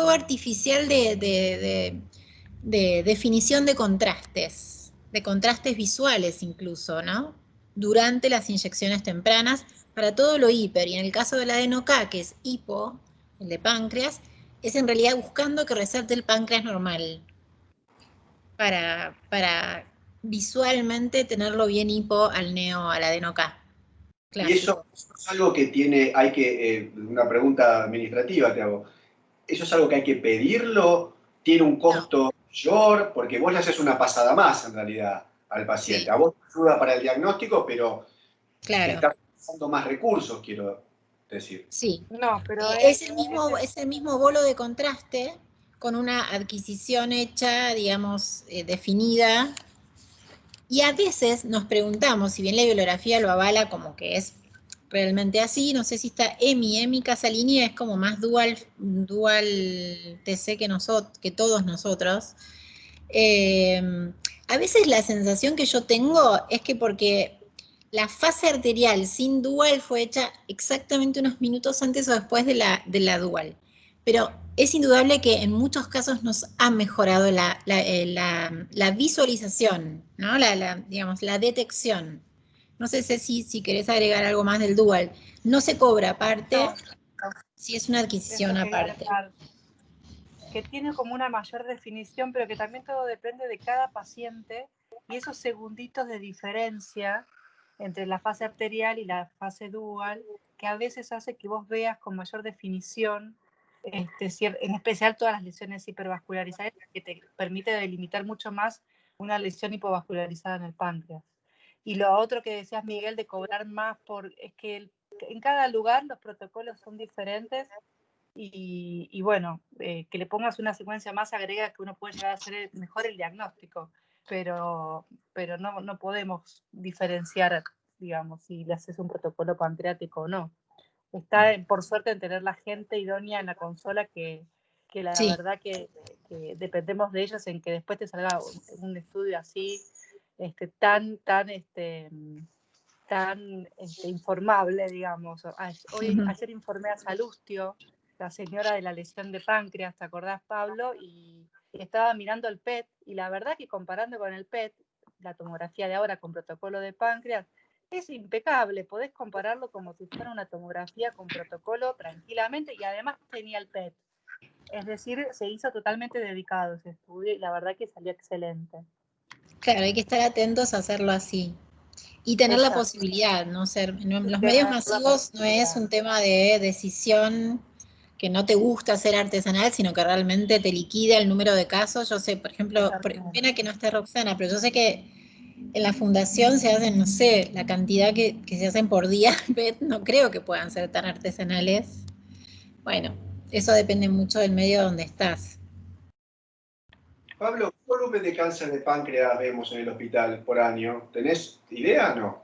artificial de definición de contrastes visuales incluso, ¿no? Durante las inyecciones tempranas, para todo lo hiper, y en el caso de la adenocarcinoma, que es hipo, el de páncreas, es en realidad buscando que resalte el páncreas normal, para visualmente tenerlo bien hipo al al adenocarcinoma. Y eso es algo que una pregunta administrativa te hago, ¿eso es algo que hay que pedirlo? ¿Tiene un costo mayor? Porque vos le haces una pasada más en realidad al paciente. Sí. A vos te ayuda para el diagnóstico, pero estás usando más recursos, quiero decir. Sí, no, pero es el mismo bolo de contraste con una adquisición hecha, digamos, definida. Y a veces nos preguntamos, si bien la bibliografía lo avala como que es realmente así. No sé si está Emi Casalini, es como más dual TC que todos nosotros. A veces la sensación que yo tengo es que porque la fase arterial sin dual fue hecha exactamente unos minutos antes o después de la dual. Pero es indudable que en muchos casos nos ha mejorado la visualización, ¿no? Digamos, la detección. No sé si querés agregar algo más del dual. No se cobra aparte, No, si es una adquisición eso quería aparte. agregar, que tiene como una mayor definición, pero que también todo depende de cada paciente y esos segunditos de diferencia entre la fase arterial y la fase dual, que a veces hace que vos veas con mayor definición, en especial todas las lesiones hipervascularizadas, que te permite delimitar mucho más una lesión hipovascularizada en el páncreas. Y lo otro que decías, Miguel, de cobrar más, es que en cada lugar los protocolos son diferentes y bueno, que le pongas una secuencia más agrega que uno puede llegar a hacer mejor el diagnóstico, pero no podemos diferenciar, digamos, si le haces un protocolo pancreático o no. Está, por suerte, en tener la gente idónea en la consola que la Sí. verdad que dependemos de ellos en que después te salga un estudio así, tan informable, digamos. Ayer informé a Salustio, la señora de la lesión de páncreas, ¿te acordás, Pablo? Y estaba mirando el PET, y la verdad que comparando con el PET, la tomografía de ahora con protocolo de páncreas, es impecable, podés compararlo como si fuera una tomografía con protocolo tranquilamente, y además tenía el PET. Es decir, se hizo totalmente dedicado ese estudio, y la verdad que salió excelente. Claro, hay que estar atentos a hacerlo así. Y tener la posibilidad, ¿no? Los medios masivos no es un tema de decisión que no te gusta hacer artesanal, sino que realmente te liquida el número de casos. Yo sé, por ejemplo, pena que no esté Roxana, pero yo sé que en la fundación se hacen, no sé, la cantidad que se hacen por día, no creo que puedan ser tan artesanales. Bueno, eso depende mucho del medio donde estás. Pablo, ¿qué volumen de cáncer de páncreas vemos en el hospital por año? ¿Tenés idea o no?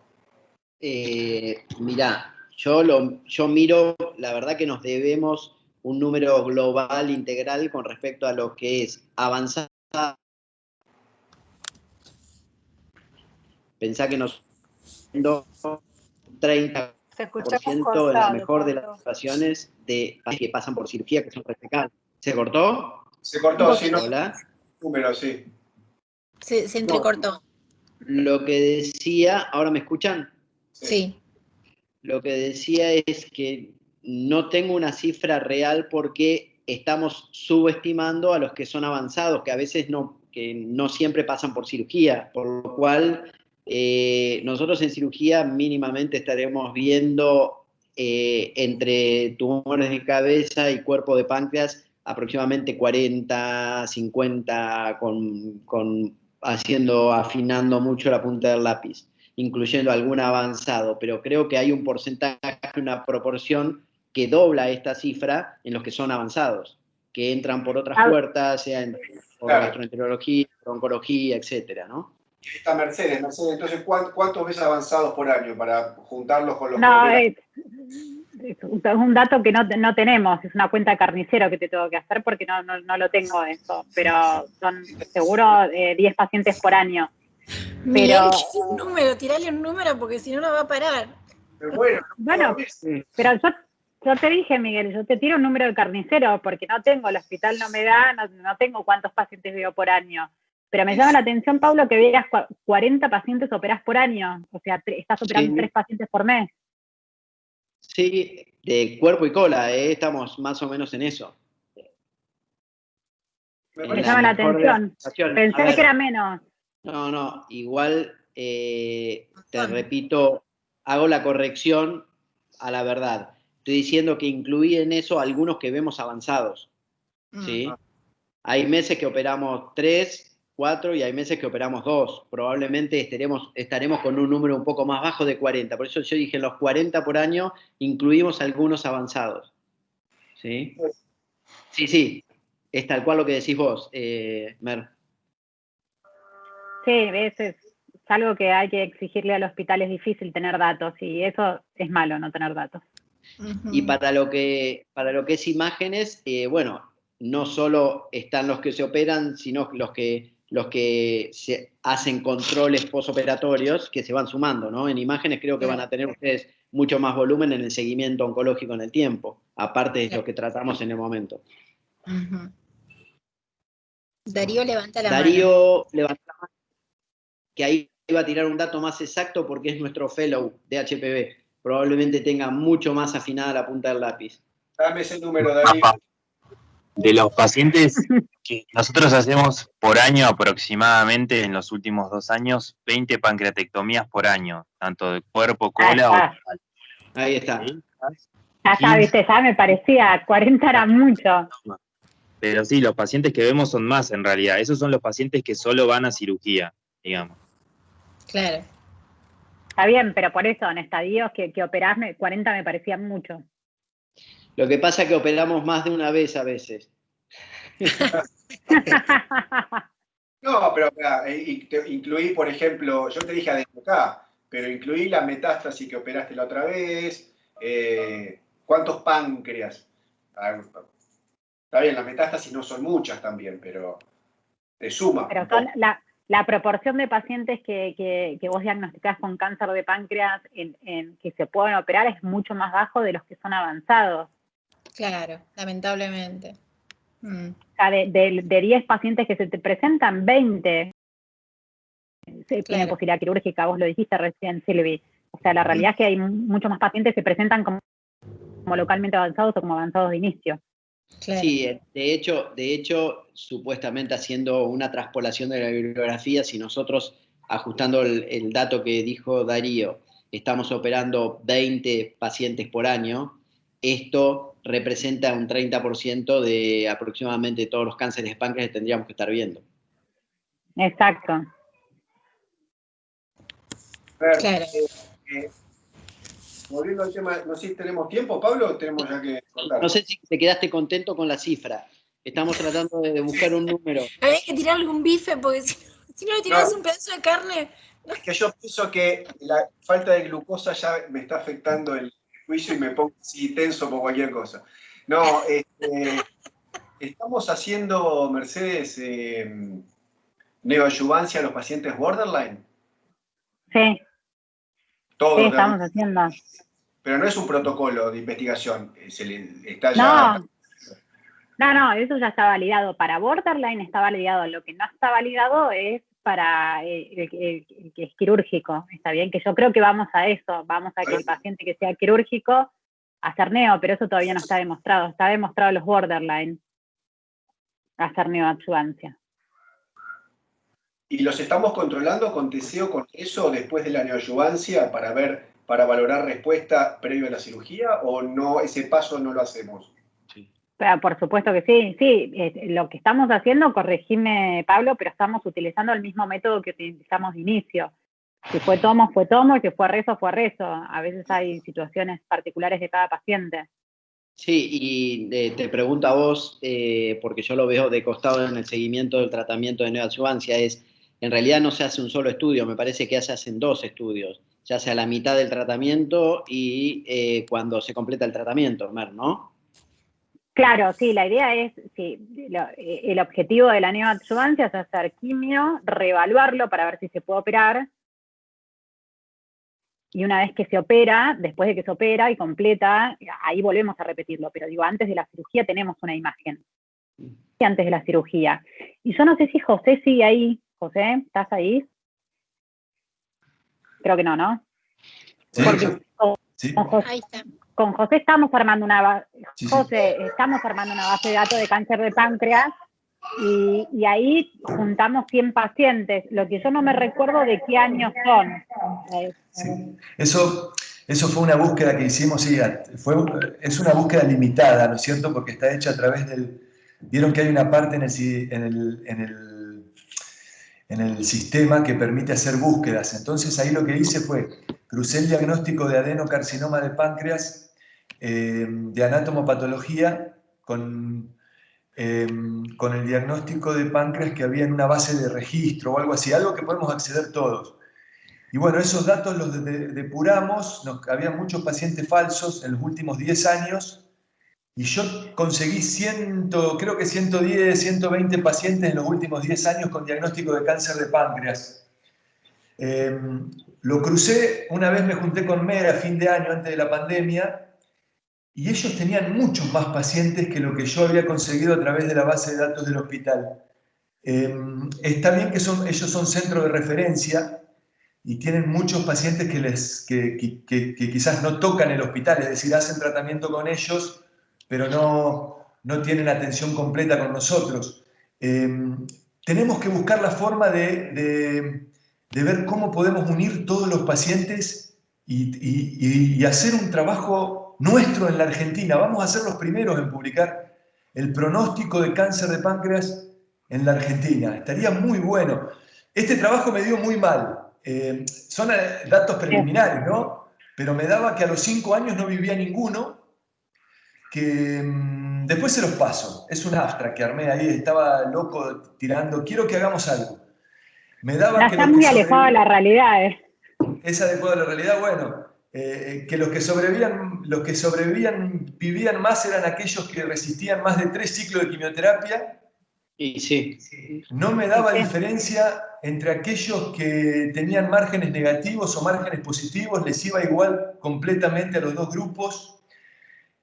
Mirá, yo miro, la verdad que nos debemos un número global integral con respecto a lo que es avanzada. Pensá que nos 30% en la mejor de las situaciones de que pasan por cirugía, que son resectables. ¿Se cortó? Se cortó, sí, no. Hola. Número, sí. Se entrecortó. Lo que decía, ¿ahora me escuchan? Sí. Lo que decía es que no tengo una cifra real porque estamos subestimando a los que son avanzados, que a veces que no siempre pasan por cirugía, por lo cual nosotros en cirugía mínimamente estaremos viendo entre tumores de cabeza y cuerpo de páncreas aproximadamente 40, 50, afinando mucho la punta del lápiz, incluyendo algún avanzado, pero creo que hay un porcentaje, una proporción que dobla esta cifra en los que son avanzados, que entran por otras puertas, sea por gastroenterología, por oncología, etcétera, ¿no? Está Mercedes, entonces, ¿cuántos ves avanzados por año para juntarlos con los que operan? Es un dato que no tenemos, es una cuenta carnicero que te tengo que hacer porque no lo tengo eso, pero son seguro 10 pacientes por año. Miguel, tirale un número porque si no va a parar. Bueno, pero yo te dije, Miguel, yo te tiro un número de carnicero porque no tengo, el hospital no me da, no tengo cuántos pacientes veo por año. Pero me llama la atención, Pablo, que veas 40 pacientes operás por año, o sea, estás operando 3 pacientes por mes. Sí, de cuerpo y cola, estamos más o menos en eso. Me llama la atención. Pensé que era menos. No, igual te repito, hago la corrección a la verdad. Estoy diciendo que incluí en eso algunos que vemos avanzados. ¿Sí? Hay meses que operamos 3, 4 y hay meses que operamos 2. Probablemente estaremos con un número un poco más bajo de 40. Por eso yo dije, los 40 por año incluimos algunos avanzados. ¿Sí? Sí, es tal cual lo que decís vos, Mer. Sí, algo que hay que exigirle al hospital, es difícil tener datos y eso es malo, no tener datos. Y para lo que es imágenes, bueno, no solo están los que se operan, sino los que se hacen controles posoperatorios que se van sumando, ¿no? En imágenes creo que van a tener ustedes mucho más volumen en el seguimiento oncológico en el tiempo, aparte de lo que tratamos en el momento. Darío levanta la mano. Darío levanta la mano, que ahí va a tirar un dato más exacto porque es nuestro fellow de HPV. Probablemente tenga mucho más afinada la punta del lápiz. Dame ese número, Darío. De los pacientes que nosotros hacemos por año aproximadamente, en los últimos 2 años, 20 pancreatectomías por año, tanto de cuerpo, cola o total. Ahí está. Ya está, viste, ya me parecía, 40 era mucho. Pero sí, los pacientes que vemos son más en realidad. Esos son los pacientes que solo van a cirugía, digamos. Claro. Está bien, pero por eso, en estadios que operás, 40 me parecían mucho. Lo que pasa es que operamos más de una vez a veces. No, pero incluí, por ejemplo, yo te dije adentro acá, pero incluí la metástasis que operaste la otra vez, ¿cuántos páncreas? Está bien, las metástasis no son muchas también, pero te suma. Pero son la proporción de pacientes que vos diagnosticás con cáncer de páncreas que se pueden operar es mucho más bajo de los que son avanzados. Claro, lamentablemente. O sea, de 10 pacientes que se te presentan, 20 tienen posibilidad quirúrgica, vos lo dijiste recién, Silvi. O sea, la realidad es que hay muchos más pacientes que se presentan como localmente avanzados o como avanzados de inicio. Claro. Sí, de hecho, supuestamente haciendo una traspolación de la bibliografía, si nosotros, ajustando el dato que dijo Darío, estamos operando 20 pacientes por año, esto representa un 30% de aproximadamente todos los cánceres de páncreas que tendríamos que estar viendo. Exacto. Claro. Volviendo al tema, no sé si tenemos tiempo, Pablo, o tenemos ya que contar. No sé si te quedaste contento con la cifra. Estamos tratando de buscar un número. Había que tirarle un bife porque si no le tirabas un pedazo de carne. Es que yo pienso que la falta de glucosa ya me está afectando el juicio y me pongo así tenso por cualquier cosa. No, estamos haciendo, Mercedes, neoadyuvancia a los pacientes borderline. Sí. Todos, sí, estamos haciendo. Pero no es un protocolo de investigación, está ya... No, eso ya está validado. Para borderline está validado. Lo que no está validado es para el que es quirúrgico. Está bien, que yo creo que vamos a eso. Vamos a que el paciente que sea quirúrgico hacer neo, pero eso todavía no está demostrado. Está demostrado los borderline hacer neoadyuvancia. ¿Y los estamos controlando con TCO, con eso, después de la neoadyuvancia para valorar respuesta previo a la cirugía, o no, ese paso no lo hacemos? Pero por supuesto que sí. Lo que estamos haciendo, corregime Pablo, pero estamos utilizando el mismo método que utilizamos de inicio. Si fue tomo, fue tomo, y si fue rezo, fue rezo. A veces hay situaciones particulares de cada paciente. Sí, y te pregunto a vos, porque yo lo veo de costado en el seguimiento del tratamiento de neoadyuvancia, en realidad no se hace un solo estudio, me parece que se hacen 2 estudios, ya sea a la mitad del tratamiento y cuando se completa el tratamiento, ¿no? Claro, sí, la idea es, el objetivo de la neoadyuvancia es hacer quimio, reevaluarlo para ver si se puede operar, y una vez que se opera, después de que se opera y completa, ahí volvemos a repetirlo, pero digo, antes de la cirugía tenemos una imagen, antes de la cirugía. Y yo no sé si José sigue ahí. José, ¿estás ahí? Creo que no, ¿no? Sí, porque sí. Con José estamos armando estamos armando una base de datos de cáncer de páncreas y ahí juntamos 100 pacientes. Lo que yo no me recuerdo de qué años son. Sí. Eso fue una búsqueda que hicimos, sí, es una búsqueda limitada, ¿no es cierto? Porque está hecha a través vieron que hay una parte en el sistema que permite hacer búsquedas. Entonces ahí lo que hice fue, crucé el diagnóstico de adenocarcinoma de páncreas, de anatomopatología, con el diagnóstico de páncreas que había en una base de registro o algo así, algo que podemos acceder todos. Y bueno, esos datos los depuramos, había muchos pacientes falsos en los últimos 10 años, y yo conseguí creo que 110, 120 pacientes en los últimos 10 años con diagnóstico de cáncer de páncreas. Lo crucé, una vez me junté con Mer a fin de año, antes de la pandemia, y ellos tenían muchos más pacientes que lo que yo había conseguido a través de la base de datos del hospital. Está bien que ellos son centro de referencia y tienen muchos pacientes que quizás no tocan el hospital, es decir, hacen tratamiento con ellos, pero no tienen atención completa con nosotros. Tenemos que buscar la forma de ver cómo podemos unir todos los pacientes y hacer un trabajo nuestro en la Argentina. Vamos a ser los primeros en publicar el pronóstico de cáncer de páncreas en la Argentina. Estaría muy bueno. Este trabajo me dio muy mal. Son datos preliminares, ¿no? Pero me daba que a los 5 años no vivía ninguno, que después se los paso. Es un abstract que armé ahí, estaba loco tirando, quiero que hagamos algo. Me daba que está muy alejado de la realidad, Es adecuado a la realidad, bueno, que los que sobrevivían, vivían más, eran aquellos que resistían más de 3 ciclos de quimioterapia. Y sí. No me daba diferencia entre aquellos que tenían márgenes negativos o márgenes positivos, les iba igual completamente a los dos grupos.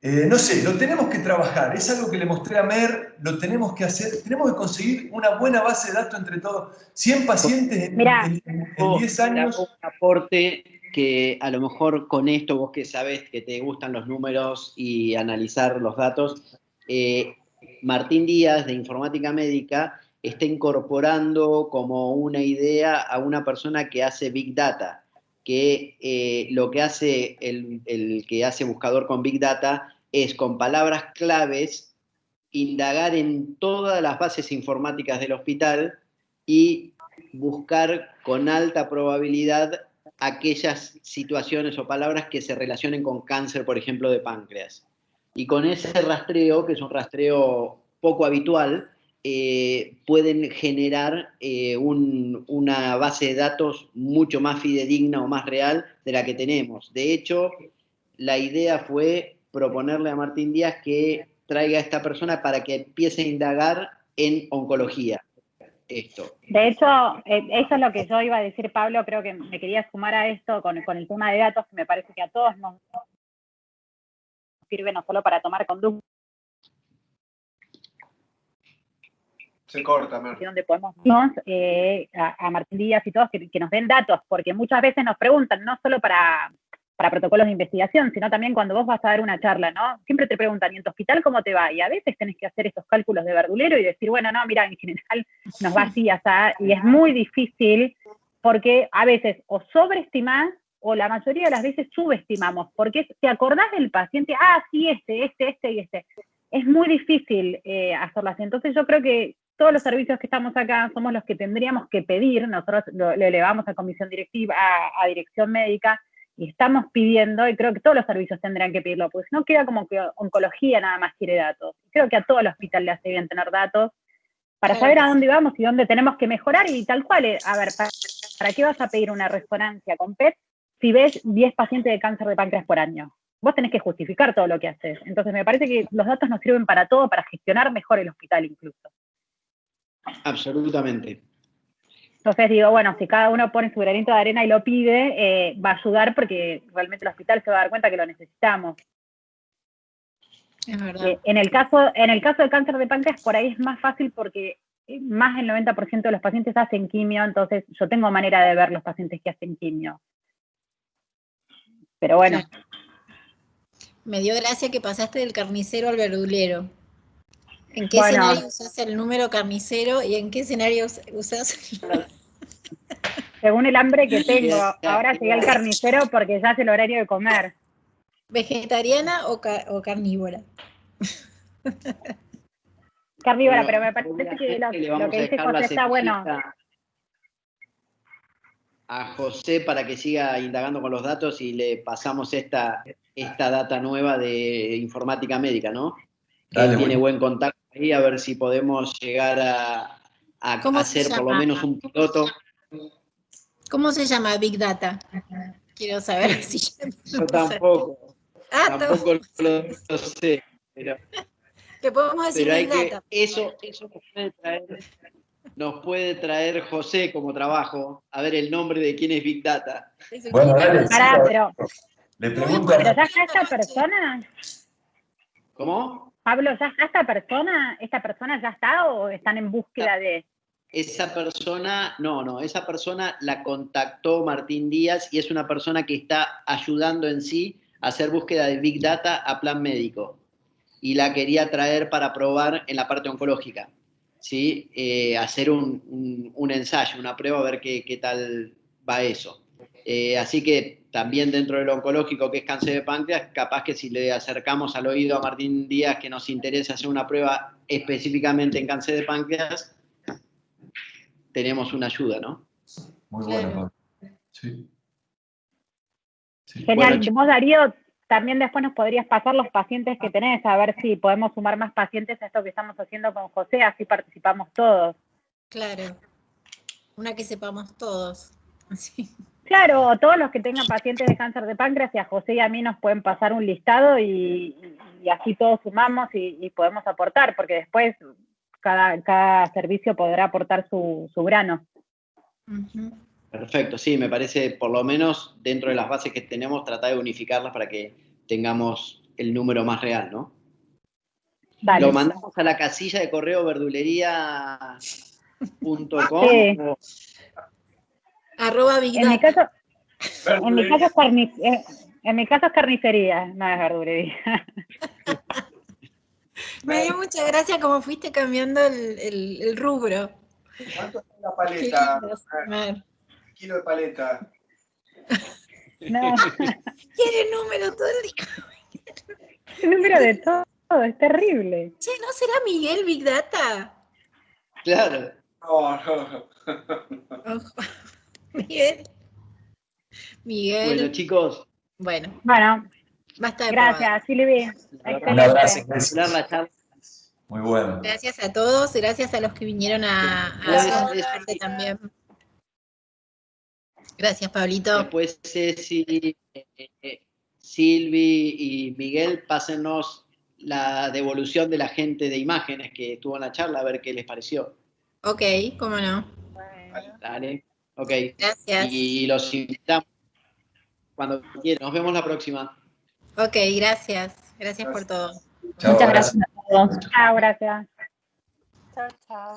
No sé, lo tenemos que trabajar, es algo que le mostré a Mer, lo tenemos que hacer, tenemos que conseguir una buena base de datos entre todos. 100 pacientes en 10 años. Un aporte que a lo mejor con esto, vos que sabés que te gustan los números y analizar los datos, Martín Díaz de Informática Médica está incorporando como una idea a una persona que hace Big Data, que lo que hace el que hace buscador con Big Data es con palabras claves indagar en todas las bases informáticas del hospital y buscar con alta probabilidad aquellas situaciones o palabras que se relacionen con cáncer, por ejemplo, de páncreas. Y con ese rastreo, que es un rastreo poco habitual, pueden generar una base de datos mucho más fidedigna o más real de la que tenemos. De hecho, la idea fue proponerle a Martín Díaz que traiga a esta persona para que empiece a indagar en oncología. Esto. De hecho, eso es lo que yo iba a decir, Pablo, creo que me quería sumar a esto con el tema de datos, que me parece que a todos nos sirve no solo para tomar conducta. Se corta, Mer. Donde podemos a Martín Díaz y todos que nos den datos, porque muchas veces nos preguntan, no solo para protocolos de investigación, sino también cuando vos vas a dar una charla, ¿no? Siempre te preguntan, ¿y en tu hospital cómo te va? Y a veces tenés que hacer estos cálculos de verdulero y decir, bueno, no, mira, en general nos va así, y es muy difícil porque a veces o sobreestimás o la mayoría de las veces subestimamos, porque te acordás del paciente, sí, este y este. Es muy difícil hacerlo así. Entonces yo creo que todos los servicios que estamos acá somos los que tendríamos que pedir, nosotros lo elevamos a comisión directiva, a dirección médica, y estamos pidiendo, y creo que todos los servicios tendrán que pedirlo, porque si no queda como que oncología nada más quiere datos. Creo que a todo el hospital le hace bien tener datos para saber a dónde vamos y dónde tenemos que mejorar, y tal cual, a ver, ¿para qué vas a pedir una resonancia con PET si ves 10 pacientes de cáncer de páncreas por año? Vos tenés que justificar todo lo que haces. Entonces me parece que los datos nos sirven para todo, para gestionar mejor el hospital incluso. Absolutamente. Entonces digo, bueno, si cada uno pone su granito de arena y lo pide, va a ayudar porque realmente el hospital se va a dar cuenta que lo necesitamos. Es verdad. En el caso del cáncer de páncreas, por ahí es más fácil porque más del 90% de los pacientes hacen quimio, entonces yo tengo manera de ver los pacientes que hacen quimio. Pero bueno. Claro. Me dio gracia que pasaste del carnicero al verdulero. ¿En qué escenario usás el número carnicero y en qué escenario usás? Según el hambre que tengo. Ahora llegué al carnicero porque ya es el horario de comer. ¿Vegetariana o carnívora? Carnívora, pero me parece que lo que dice José está bueno. A José para que siga indagando con los datos y le pasamos esta data nueva de informática médica, ¿no? Que Dale, tiene bueno. buen contacto ahí, a ver si podemos llegar a hacer por lo menos un piloto. ¿Cómo se llama Big Data? Quiero saber si Yo tampoco. Tampoco lo sé. Pero le podemos decir hay Big que, Data. eso nos puede traer José como trabajo, a ver el nombre de quién es Big Data. Bueno, dale, Pará, pero le pregunto ¿pero a... ya está esta persona? ¿Cómo? Pablo, ¿ya está esta persona? ¿Esta persona ya está o están en búsqueda de...? Esa persona, esa persona la contactó Martín Díaz y es una persona que está ayudando en sí a hacer búsqueda de Big Data a plan médico. Y la quería traer para probar en la parte oncológica, ¿sí? Hacer un ensayo, una prueba, a ver qué tal va eso. Así que también dentro del oncológico, que es cáncer de páncreas, capaz que si le acercamos al oído a Martín Díaz que nos interesa hacer una prueba específicamente en cáncer de páncreas, tenemos una ayuda, ¿no? Muy bueno, Pablo. Sí. Sí. Genial. Bueno, Vos, Darío, también después nos podrías pasar los pacientes que tenés, a ver si podemos sumar más pacientes a esto que estamos haciendo con José, así participamos todos. Claro. Una que sepamos todos. Sí. Claro, todos los que tengan pacientes de cáncer de páncreas, y a José y a mí nos pueden pasar un listado y así todos sumamos y podemos aportar, porque después cada servicio podrá aportar su grano. Perfecto, sí, me parece, por lo menos dentro de las bases que tenemos, tratar de unificarlas para que tengamos el número más real, ¿no? Dale. Lo mandamos a la casilla de correo verdulería.com. Sí. @ Big En mi Data. caso, en mi caso es carnicería, no es verdulería. Me dio mucha gracia cómo fuiste cambiando el rubro. ¿Cuánto está la paleta? Qué lindo, Samar. Un kilo de paleta. No, Quiere número todo el día. el número de todo, es terrible. Che, ¿no será Miguel Big Data? No. Claro. Ojo. Miguel. Bueno, chicos. Bueno, Bueno, basta de gracias, Silvi. Un abrazo. Excelente la charla. Muy bueno. Gracias a todos, gracias a los que vinieron a sumarte también. Gracias, Pablito. Después Ceci, Silvi y Miguel, pásenos la devolución de la gente de imágenes que estuvo en la charla, a ver qué les pareció. Ok, cómo no. Dale, ok. Gracias. Y los invitamos cuando quieran. Nos vemos la próxima. Ok, gracias. Gracias por todo. Chao, Muchas abrazo. gracias a todos. Chao, gracias. Chao, chao.